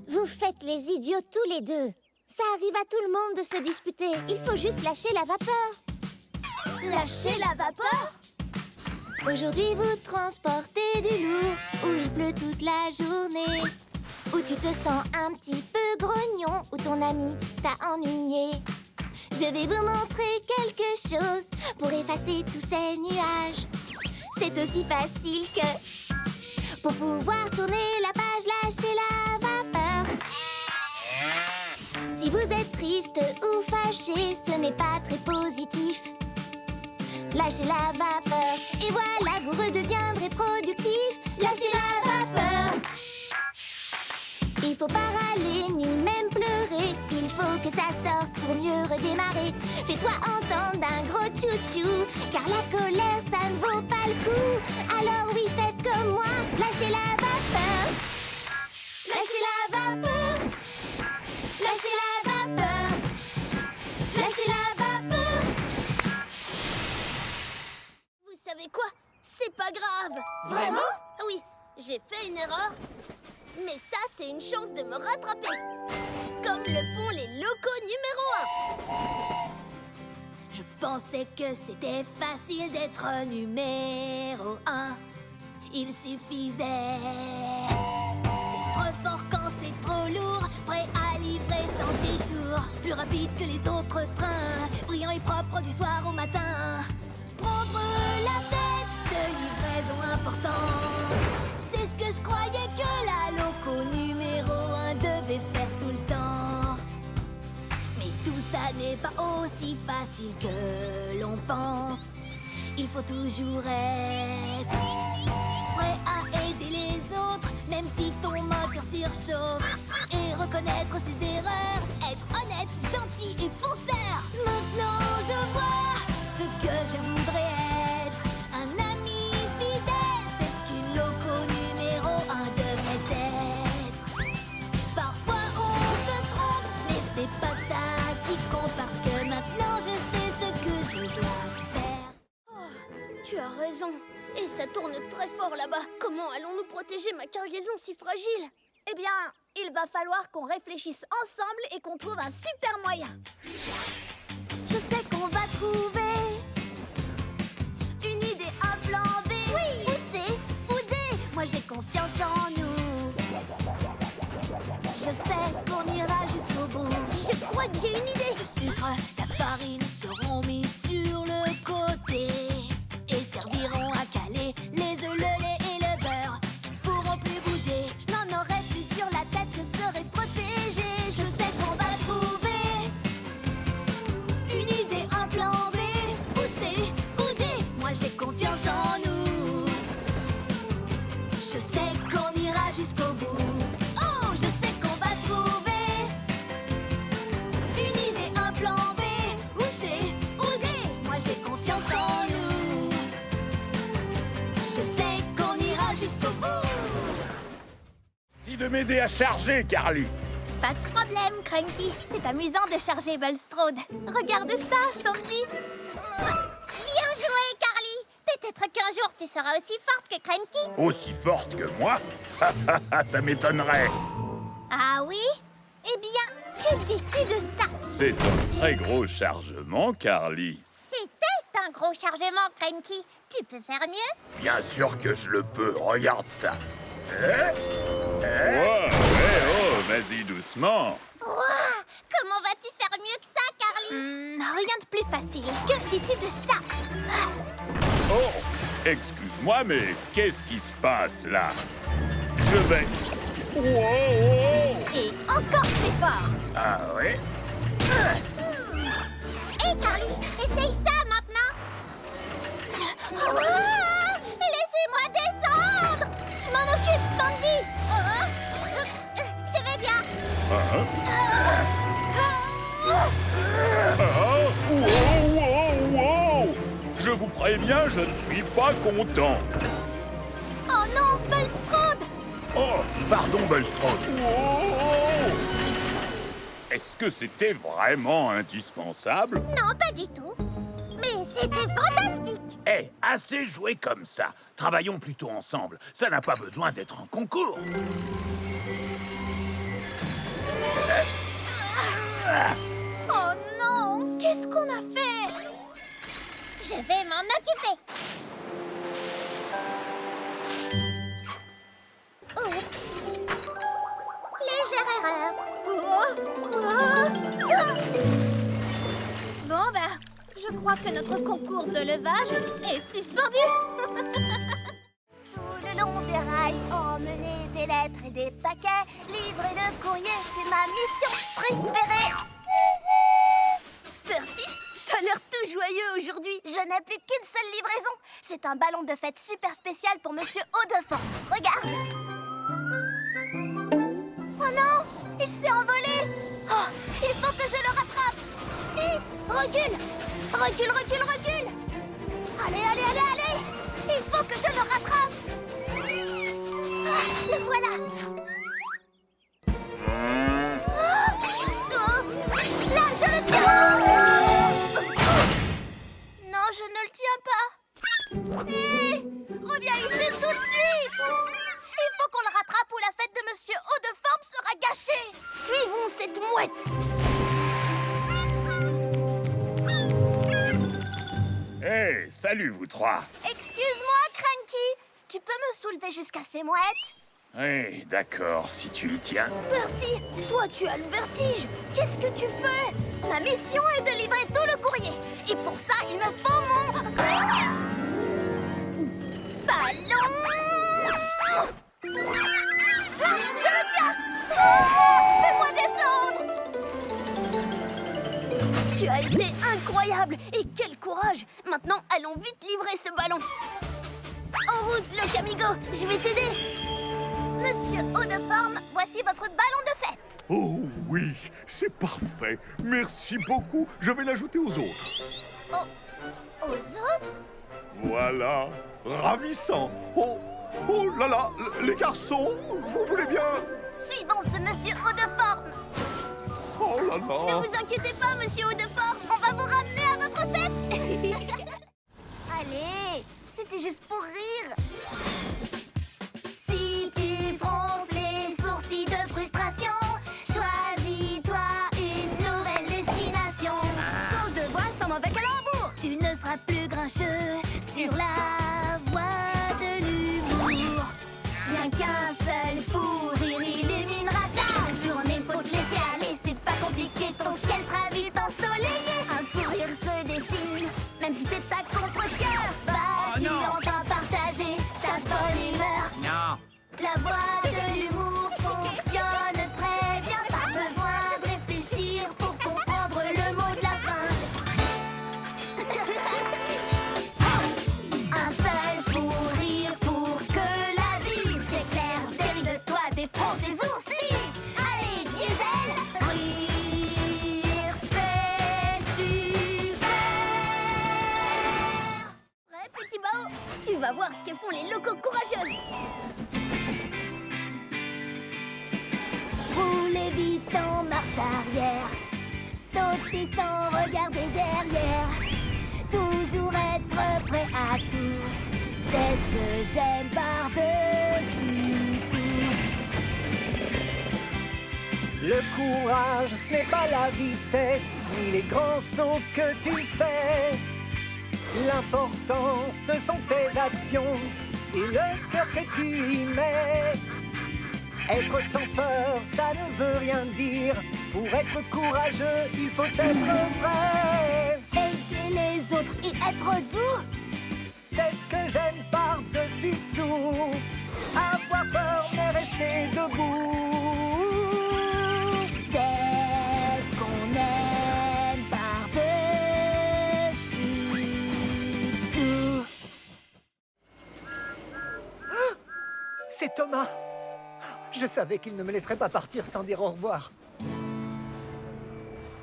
Speaker 1: Vous faites les idiots tous les deux. Ça arrive à tout le monde de se disputer. Il faut juste lâcher la vapeur.
Speaker 7: Lâcher la vapeur?
Speaker 1: Aujourd'hui, vous transportez du lourd, où il pleut toute la journée, où tu te sens un petit peu grognon, où ton ami t'a ennuyé. Je vais vous montrer quelque chose pour effacer tous ces nuages. C'est aussi facile que... Pour pouvoir tourner la page, lâchez la vapeur. Si vous êtes triste ou fâché, ce n'est pas très positif. Lâchez la vapeur et voilà, vous redeviendrez productif. Lâchez la vapeur. Il faut pas râler ni même pleurer. Il faut que ça sorte pour mieux redémarrer. Fais-toi entendre d'un gros chouchou, car la colère ça ne vaut pas le coup. Alors oui, faites comme moi, lâchez la vapeur. Lâchez la vapeur. Lâchez la vapeur. Lâchez la vapeur.
Speaker 7: Vous savez quoi? C'est pas grave.
Speaker 2: Vraiment?
Speaker 7: Oui, j'ai fait une erreur. Mais ça, c'est une chance de me rattraper. Comme le font les locaux numéro 1. Je pensais que c'était facile d'être numéro 1. Il suffisait d'être fort quand c'est trop lourd, prêt à livrer sans détour, plus rapide que les autres trains, brillant et propre du soir au matin. Prendre la tête de livraison importante, c'est ce que je croyais que la loco numéro 1 devait faire tout le temps. Mais tout ça n'est pas aussi facile que l'on pense. Il faut toujours être prêt à aider les autres, même si ton moteur surchauffe, et reconnaître ses erreurs, être honnête, gentil et fonceur. Maintenant je vois ce que je voudrais être, un ami fidèle, c'est ce qu'une loco numéro 1 devrait être. Parfois on se trompe, mais ce n'est pas ça qui compte, parce que maintenant je sais ce que je dois faire. Oh, tu as raison, et ça tourne très fort là-bas. Comment allons-nous protéger ma cargaison si fragile?
Speaker 2: Eh bien, il va falloir qu'on réfléchisse ensemble et qu'on trouve un super moyen. Je sais qu'on va trouver une idée, un plan B. Oui! Où c'est? Où D? Moi j'ai confiance en nous. Je sais qu'on ira jusqu'au bout. Je crois que j'ai une idée. Le sucre, la farine seront mis sur le côté et serviront à caler les œufs, le lait et le beurre. Ils pourront plus bouger. Je n'en aurai plus sur la tête, je serai protégée. Je sais qu'on va trouver une idée, un plan B. Où c'est? Où D? Moi j'ai confiance en nous. Je sais qu'on ira jusqu'au bout. Oh, je sais qu'on va trouver une idée, un plan B. Où c'est? Où D? Moi j'ai confiance en nous. Je sais qu'on ira jusqu'au bout.
Speaker 10: Merci de m'aider à charger, Carly.
Speaker 7: Pas de problème, Cranky. C'est amusant de charger Bulstrode. Regarde ça, Sandy.
Speaker 2: Bien joué, Carly. Peut-être qu'un jour tu seras aussi forte que Cranky.
Speaker 10: Aussi forte que moi? Ça m'étonnerait.
Speaker 7: Ah oui? Eh bien, que dis-tu de ça?
Speaker 4: C'est un très gros chargement, Carly.
Speaker 2: C'était un gros chargement, Cranky. Tu peux faire mieux?
Speaker 10: Bien sûr que je le peux, regarde ça.
Speaker 4: Wow, ouais, oh, vas-y doucement.
Speaker 2: Ouah, comment Comment vas-tu faire mieux que ça, Carly?
Speaker 7: Rien de plus facile. Que dis-tu de ça?
Speaker 4: Oh, excuse-moi, mais qu'est-ce qui se passe là? Je vais... Wow!
Speaker 7: Et encore plus fort.
Speaker 4: Ah ouais?
Speaker 2: Hé, Carly, essaye ça maintenant. Ah, laissez-moi descendre. Je m'en occupe, Sandy. Je vais bien.
Speaker 4: Wow! Je vous préviens, je ne suis pas content.
Speaker 7: Oh non, Bulstrode!
Speaker 10: Oh, pardon, Bulstrode.
Speaker 4: Est-ce que c'était vraiment indispensable?
Speaker 2: Non, pas du tout. Mais c'était fantastique.
Speaker 10: Eh, assez joué comme ça. Travaillons plutôt ensemble. Ça n'a pas besoin d'être un concours.
Speaker 7: Oh non! Qu'est-ce qu'on a fait?
Speaker 2: Je vais m'en occuper. Oups. Légère erreur.
Speaker 7: Bon, ben, je crois que notre concours de levage est suspendu.
Speaker 2: Tout le long des rails, emmener des lettres et des paquets, livrer le courrier, c'est ma mission préférée.
Speaker 7: Percy, t'as l'air tout joyeux aujourd'hui.
Speaker 2: Je n'ai plus qu'une seule livraison. C'est un ballon de fête super spécial pour Monsieur Haut-de-Fort. Regarde. Oh non, il s'est envolé. Oh, il faut que je le rattrape. Vite, recule. Recule, recule, recule. Allez, allez, allez, allez. Il faut que je le rattrape. Ah, le voilà. Là, je le tiens. Non, je ne le tiens pas. Hé, reviens ici tout de suite. Il faut qu'on le rattrape ou la fête de Monsieur Haut-de-Forme sera gâchée. Suivons cette mouette.
Speaker 4: Hey, salut vous trois.
Speaker 2: Excuse-moi, Cranky. Tu peux me soulever jusqu'à ces mouettes?
Speaker 4: Oui, d'accord, si tu y tiens.
Speaker 2: Percy, toi tu as le vertige. Qu'est-ce que tu fais? Ma mission est de livrer tout le courrier. Et pour ça, il me faut mon... ballon. Ah, je le tiens. Oh, fais-moi descendre.
Speaker 7: Tu as été incroyable. Et quel courage. Maintenant, allons vite livrer ce ballon. En route, le Camigo. Je vais t'aider.
Speaker 2: Monsieur Haut-de-Forme, voici votre ballon de fête.
Speaker 11: Oh oui, c'est parfait. Merci beaucoup. Je vais l'ajouter aux autres.
Speaker 2: Aux autres?
Speaker 11: Voilà, ravissant. Oh, oh là là, les garçons, vous voulez bien?
Speaker 2: Suivons ce Monsieur Haut-de-Forme.
Speaker 11: Oh là
Speaker 7: Ne
Speaker 11: là.
Speaker 7: vous inquiétez pas, Monsieur Haut-de-Forme.
Speaker 2: On va vous ramener à votre fête. Allez, c'était juste pour rire. Si tu fronces les sourcils de frustration, choisis-toi une nouvelle destination. Change de voie sans mauvais calembour.
Speaker 7: Tu ne seras plus grincheux sur la voie de l'humour.
Speaker 2: Rien qu'un seul fou rire illuminera ta journée. Faut te laisser aller, c'est pas compliqué. Ton ciel sera vite ensoleillé. Un sourire se dessine, même si c'est à contre-cœur. Vas-tu enfin partager ta bonne humeur?
Speaker 6: Non.
Speaker 2: La voie de l'humour fonctionne très bien. Pas besoin de réfléchir pour comprendre le mot de la fin. Un seul fou rire pour que la vie s'éclaire. Déride-toi, défonce les oursis. Allez, diesel, rire, c'est super.
Speaker 7: Prêt, petit Bao? Tu vas voir ce que font les locaux courageuses.
Speaker 2: Roulez vite en marche arrière. Sautez sans regarder derrière. Toujours être prêt à tout. C'est ce que j'aime par-dessus tout.
Speaker 12: Le courage, ce n'est pas la vitesse, ni les grands sauts que tu fais. L'important, ce sont tes actions et le cœur que tu y mets. Être sans peur, ça ne veut rien dire. Pour être courageux, il faut être vrai.
Speaker 7: Aider les autres et être doux.
Speaker 12: C'est ce que j'aime par-dessus tout. Avoir peur mais rester debout.
Speaker 7: C'est ce qu'on aime par-dessus tout.
Speaker 12: C'est Thomas. Je savais qu'il ne me laisserait pas partir sans dire au revoir.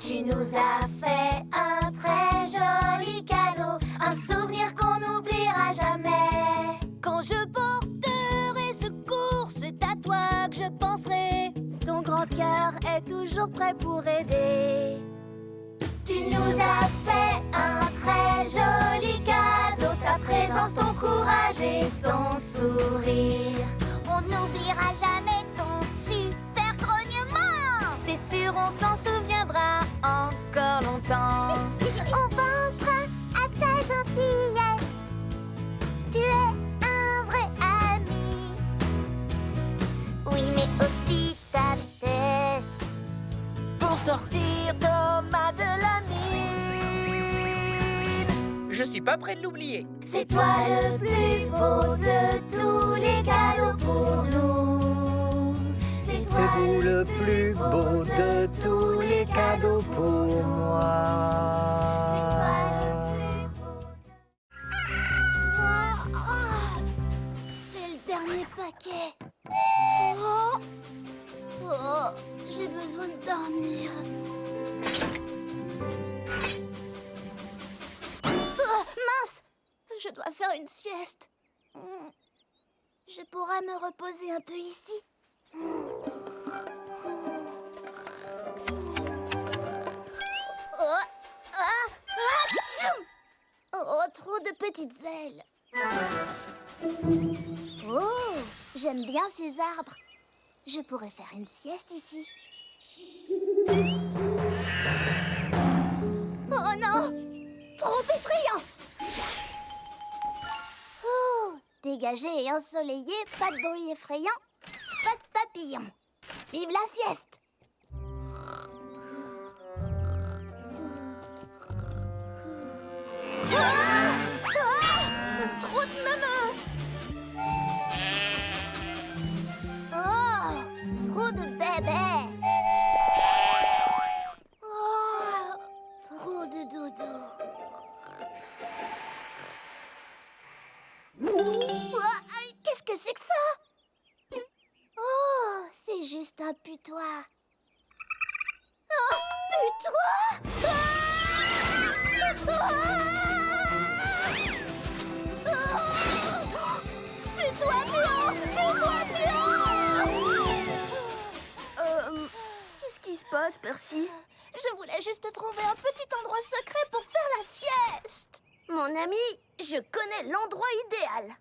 Speaker 7: Tu nous as fait un très joli cadeau, un souvenir qu'on n'oubliera jamais. Quand je porterai secours, c'est à toi que je penserai. Ton grand cœur est toujours prêt pour aider. Tu nous as fait un très joli cadeau, ta présence, ton courage et ton sourire.
Speaker 2: On n'oubliera jamais ton super grognement.
Speaker 7: C'est sûr, on s'en souviendra encore longtemps.
Speaker 2: On pensera à ta gentillesse. Tu es un vrai ami. Oui, mais aussi ta vitesse.
Speaker 8: Pour sortir Thomas de la mine.
Speaker 6: Je suis pas prêt de l'oublier.
Speaker 7: C'est toi le plus beau de tous les cadeaux pour nous. C'est
Speaker 12: vous le plus beau de tous les cadeaux pour moi.
Speaker 7: C'est le dernier paquet. J'ai besoin de dormir. Mince! Je dois faire une sieste. Je pourrais me reposer un peu ici. Oh, trop de petites ailes. Oh, j'aime bien ces arbres. Je pourrais faire une sieste ici. Oh non! Trop effrayant! Oh, dégagé et ensoleillé, pas de bruit effrayant, pas de papillons. Vive la sieste! Trop de neuneux! Oh, trop de bébés! Oh, trop de dodo. Qu'est-ce que c'est que ça? Oh, c'est juste un putois. Oh, putois! Putois blanc! Putois blanc! Qu'est-ce qui se passe, Percy? Je voulais juste trouver un petit endroit secret pour faire la sieste. Mon ami, je connais l'endroit idéal.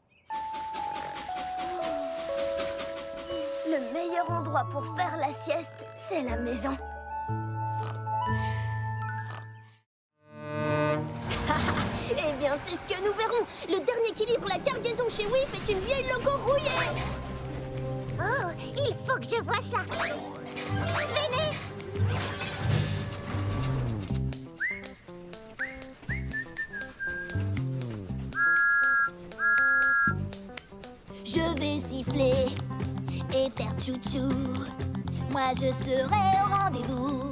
Speaker 7: Le meilleur endroit pour faire la sieste, c'est la maison. Eh bien, c'est ce que nous verrons. Le dernier qui livre la cargaison chez Whiff est une vieille logo rouillée.
Speaker 2: Oh, il faut que je voie ça. Venez.
Speaker 7: Je vais siffler et faire tchou-tchou. Moi, je serai au rendez-vous.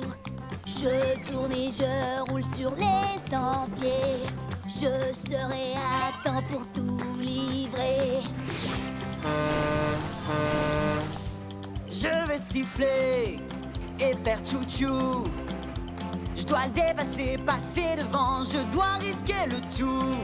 Speaker 7: Je tourne et je roule sur les sentiers. Je serai à temps pour tout livrer.
Speaker 8: Je vais siffler et faire tchou-tchou. Je dois le dépasser, passer devant. Je dois risquer le tout.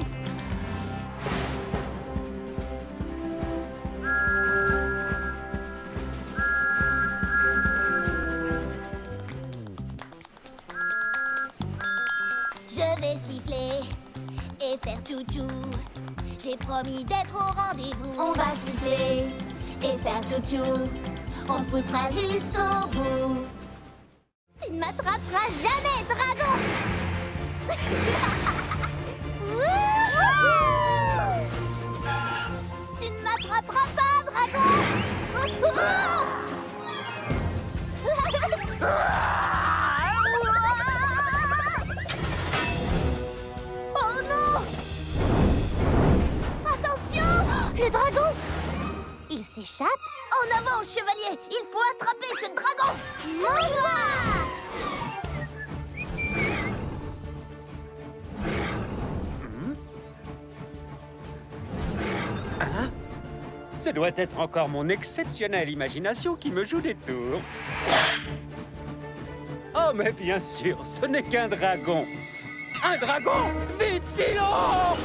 Speaker 7: Je vais siffler et faire tchou-tchou. J'ai promis d'être au rendez-vous. On va siffler et faire tchou-tchou. On te poussera jusqu'au bout. Tu ne m'attraperas jamais, dragon. Tu ne m'attraperas pas, dragon.
Speaker 2: s'échappe. En avant, chevalier! Il faut attraper ce dragon! Mon doigt!
Speaker 13: Ce doit être encore mon exceptionnelle imagination qui me joue des tours. Oh, mais bien sûr, ce n'est qu'un dragon. Un dragon! Vite, filons!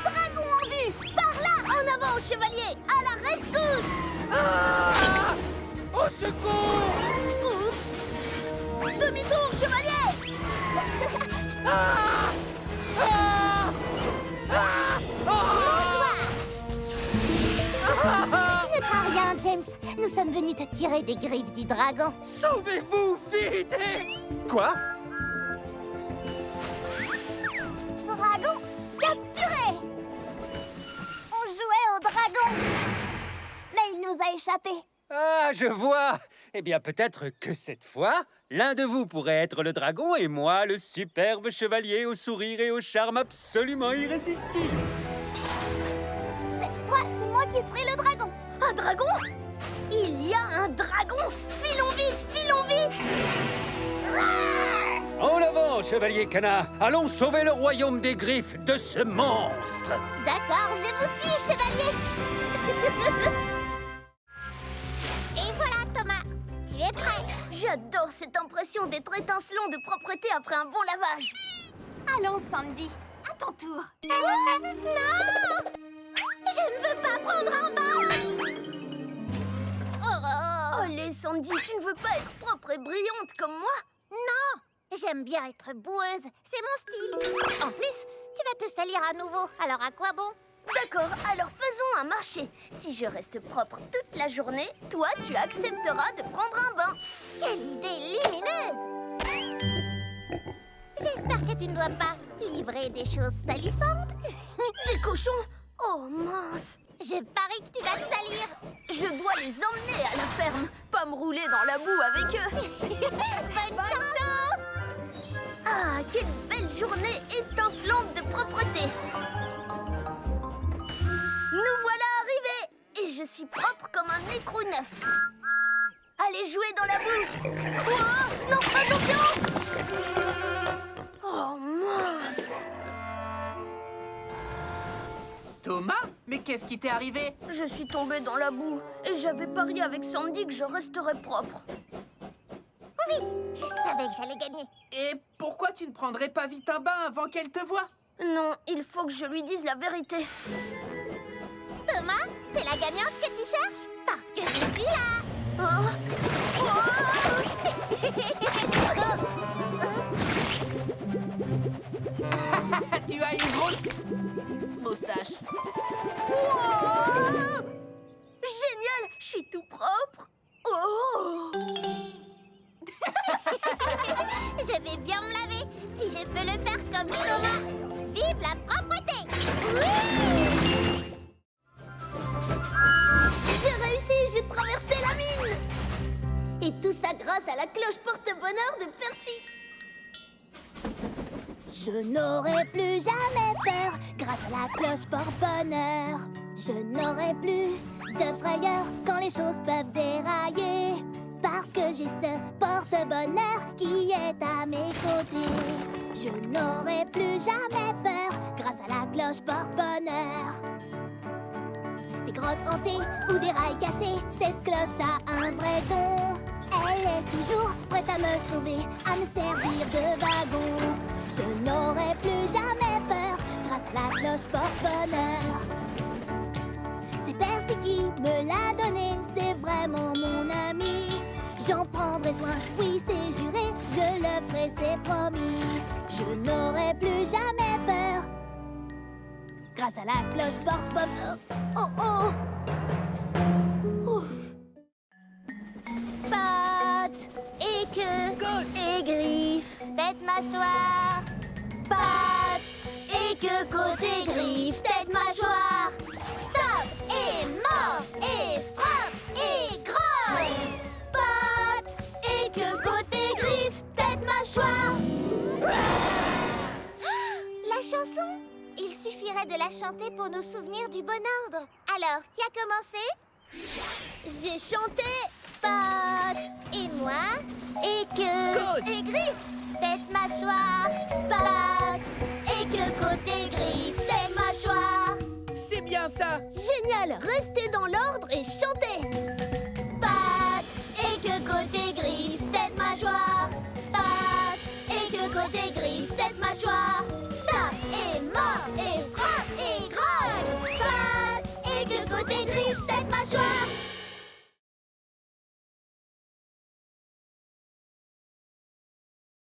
Speaker 2: Dragon en vue! Par là! En avant, chevalier! À la rescousse!
Speaker 13: Ah! Au secours!
Speaker 2: Oups! Demi-tour, chevalier!
Speaker 13: Ah! Ah! Ah!
Speaker 2: Ne crains rien, James. Nous sommes venus te tirer des griffes du dragon.
Speaker 13: Sauvez-vous, vite!
Speaker 12: Quoi?
Speaker 2: Dragon capturé! On jouait au dragon, mais il nous a échappé.
Speaker 13: Ah, je vois! Eh bien, peut-être que cette fois, l'un de vous pourrait être le dragon et moi, le superbe chevalier au sourire et au charme absolument irrésistible.
Speaker 2: Cette fois, c'est moi qui serai le dragon. Un dragon? Il y a un dragon! Filons vite, filons vite!
Speaker 13: En avant, chevalier canard! Allons sauver le royaume des griffes de ce monstre!
Speaker 2: D'accord, je vous suis, chevalier. Et voilà, Thomas. Tu es prêt? J'adore cette impression d'être étincelant de propreté après un bon lavage. Allons, Sandy, à ton tour. Non! Je ne veux pas prendre un bain! Oh, allez, Sandy, tu ne veux pas être propre et brillante comme moi? Non! J'aime bien être boueuse, c'est mon style. En plus, tu vas te salir à nouveau, alors à quoi bon? D'accord, alors faisons un marché. Si je reste propre toute la journée, toi, tu accepteras de prendre un bain. Quelle idée lumineuse! J'espère que tu ne dois pas livrer des choses salissantes. Des cochons? Oh mince! Je parie que tu vas te salir. Je dois les emmener à la ferme, pas me rouler dans la boue avec eux. Bonne chance! Ah, quelle belle journée étincelante de propreté! Nous voilà arrivés! Et je suis propre comme un écrou neuf. Allez jouer dans la boue! Oh, non, attention! Oh mince!
Speaker 6: Thomas, mais qu'est-ce qui t'est arrivé?
Speaker 2: Je suis tombée dans la boue et j'avais parié avec Sandy que je resterais propre. Oui, je savais que j'allais gagner.
Speaker 6: Et pourquoi tu ne prendrais pas vite un bain avant qu'elle te voie?
Speaker 2: Non, il faut que je lui dise la vérité. Thomas, c'est la gagnante que tu cherches? Parce que je suis là. Oh.
Speaker 6: Tu as une grosse moustache.
Speaker 2: Wow! Génial, je suis tout propre. Oh. Je vais bien me laver si je peux le faire comme Thomas. Vive la propreté! Oui! J'ai réussi, j'ai traversé la mine! Et tout ça grâce à la cloche porte-bonheur de Percy. Je n'aurai plus jamais peur grâce à la cloche porte-bonheur. Je n'aurai plus de frayeur quand les choses peuvent dérailler. Parce que j'ai ce porte-bonheur qui est à mes côtés. Je n'aurai plus jamais peur grâce à la cloche porte-bonheur. Des grottes hantées ou des rails cassés, cette cloche a un vrai don. Elle est toujours prête à me sauver, à me servir de wagon. Je n'aurai plus jamais peur grâce à la cloche porte-bonheur. C'est Percy qui me l'a donné, c'est vraiment mon ami. J'en prendrai soin, oui c'est juré, je le ferai, c'est promis. Je n'aurai plus jamais peur grâce à la cloche porte-bonheur. Oh. Ouf. Pattes et queue et griffes, tête mâchoire. Pattes et queue, côte et griffes, tête mâchoire. Tape et mord et frappe et grogne. Pattes et queue, côte et griffes, tête mâchoire. La chanson? Il suffirait de la chanter pour nous souvenir du bon ordre.
Speaker 1: Alors, qui a commencé?
Speaker 2: J'ai chanté patte
Speaker 1: Et moi?
Speaker 2: et que
Speaker 6: Côte.
Speaker 2: et griffe. Tête, mâchoire, patte et que côté griffe. Tête, mâchoire.
Speaker 6: C'est bien ça.
Speaker 2: Génial. Restez dans l'ordre et chantez. Patte et que côté griffe. Tête, mâchoire, patte et que côté griffe. Tête, mâchoire.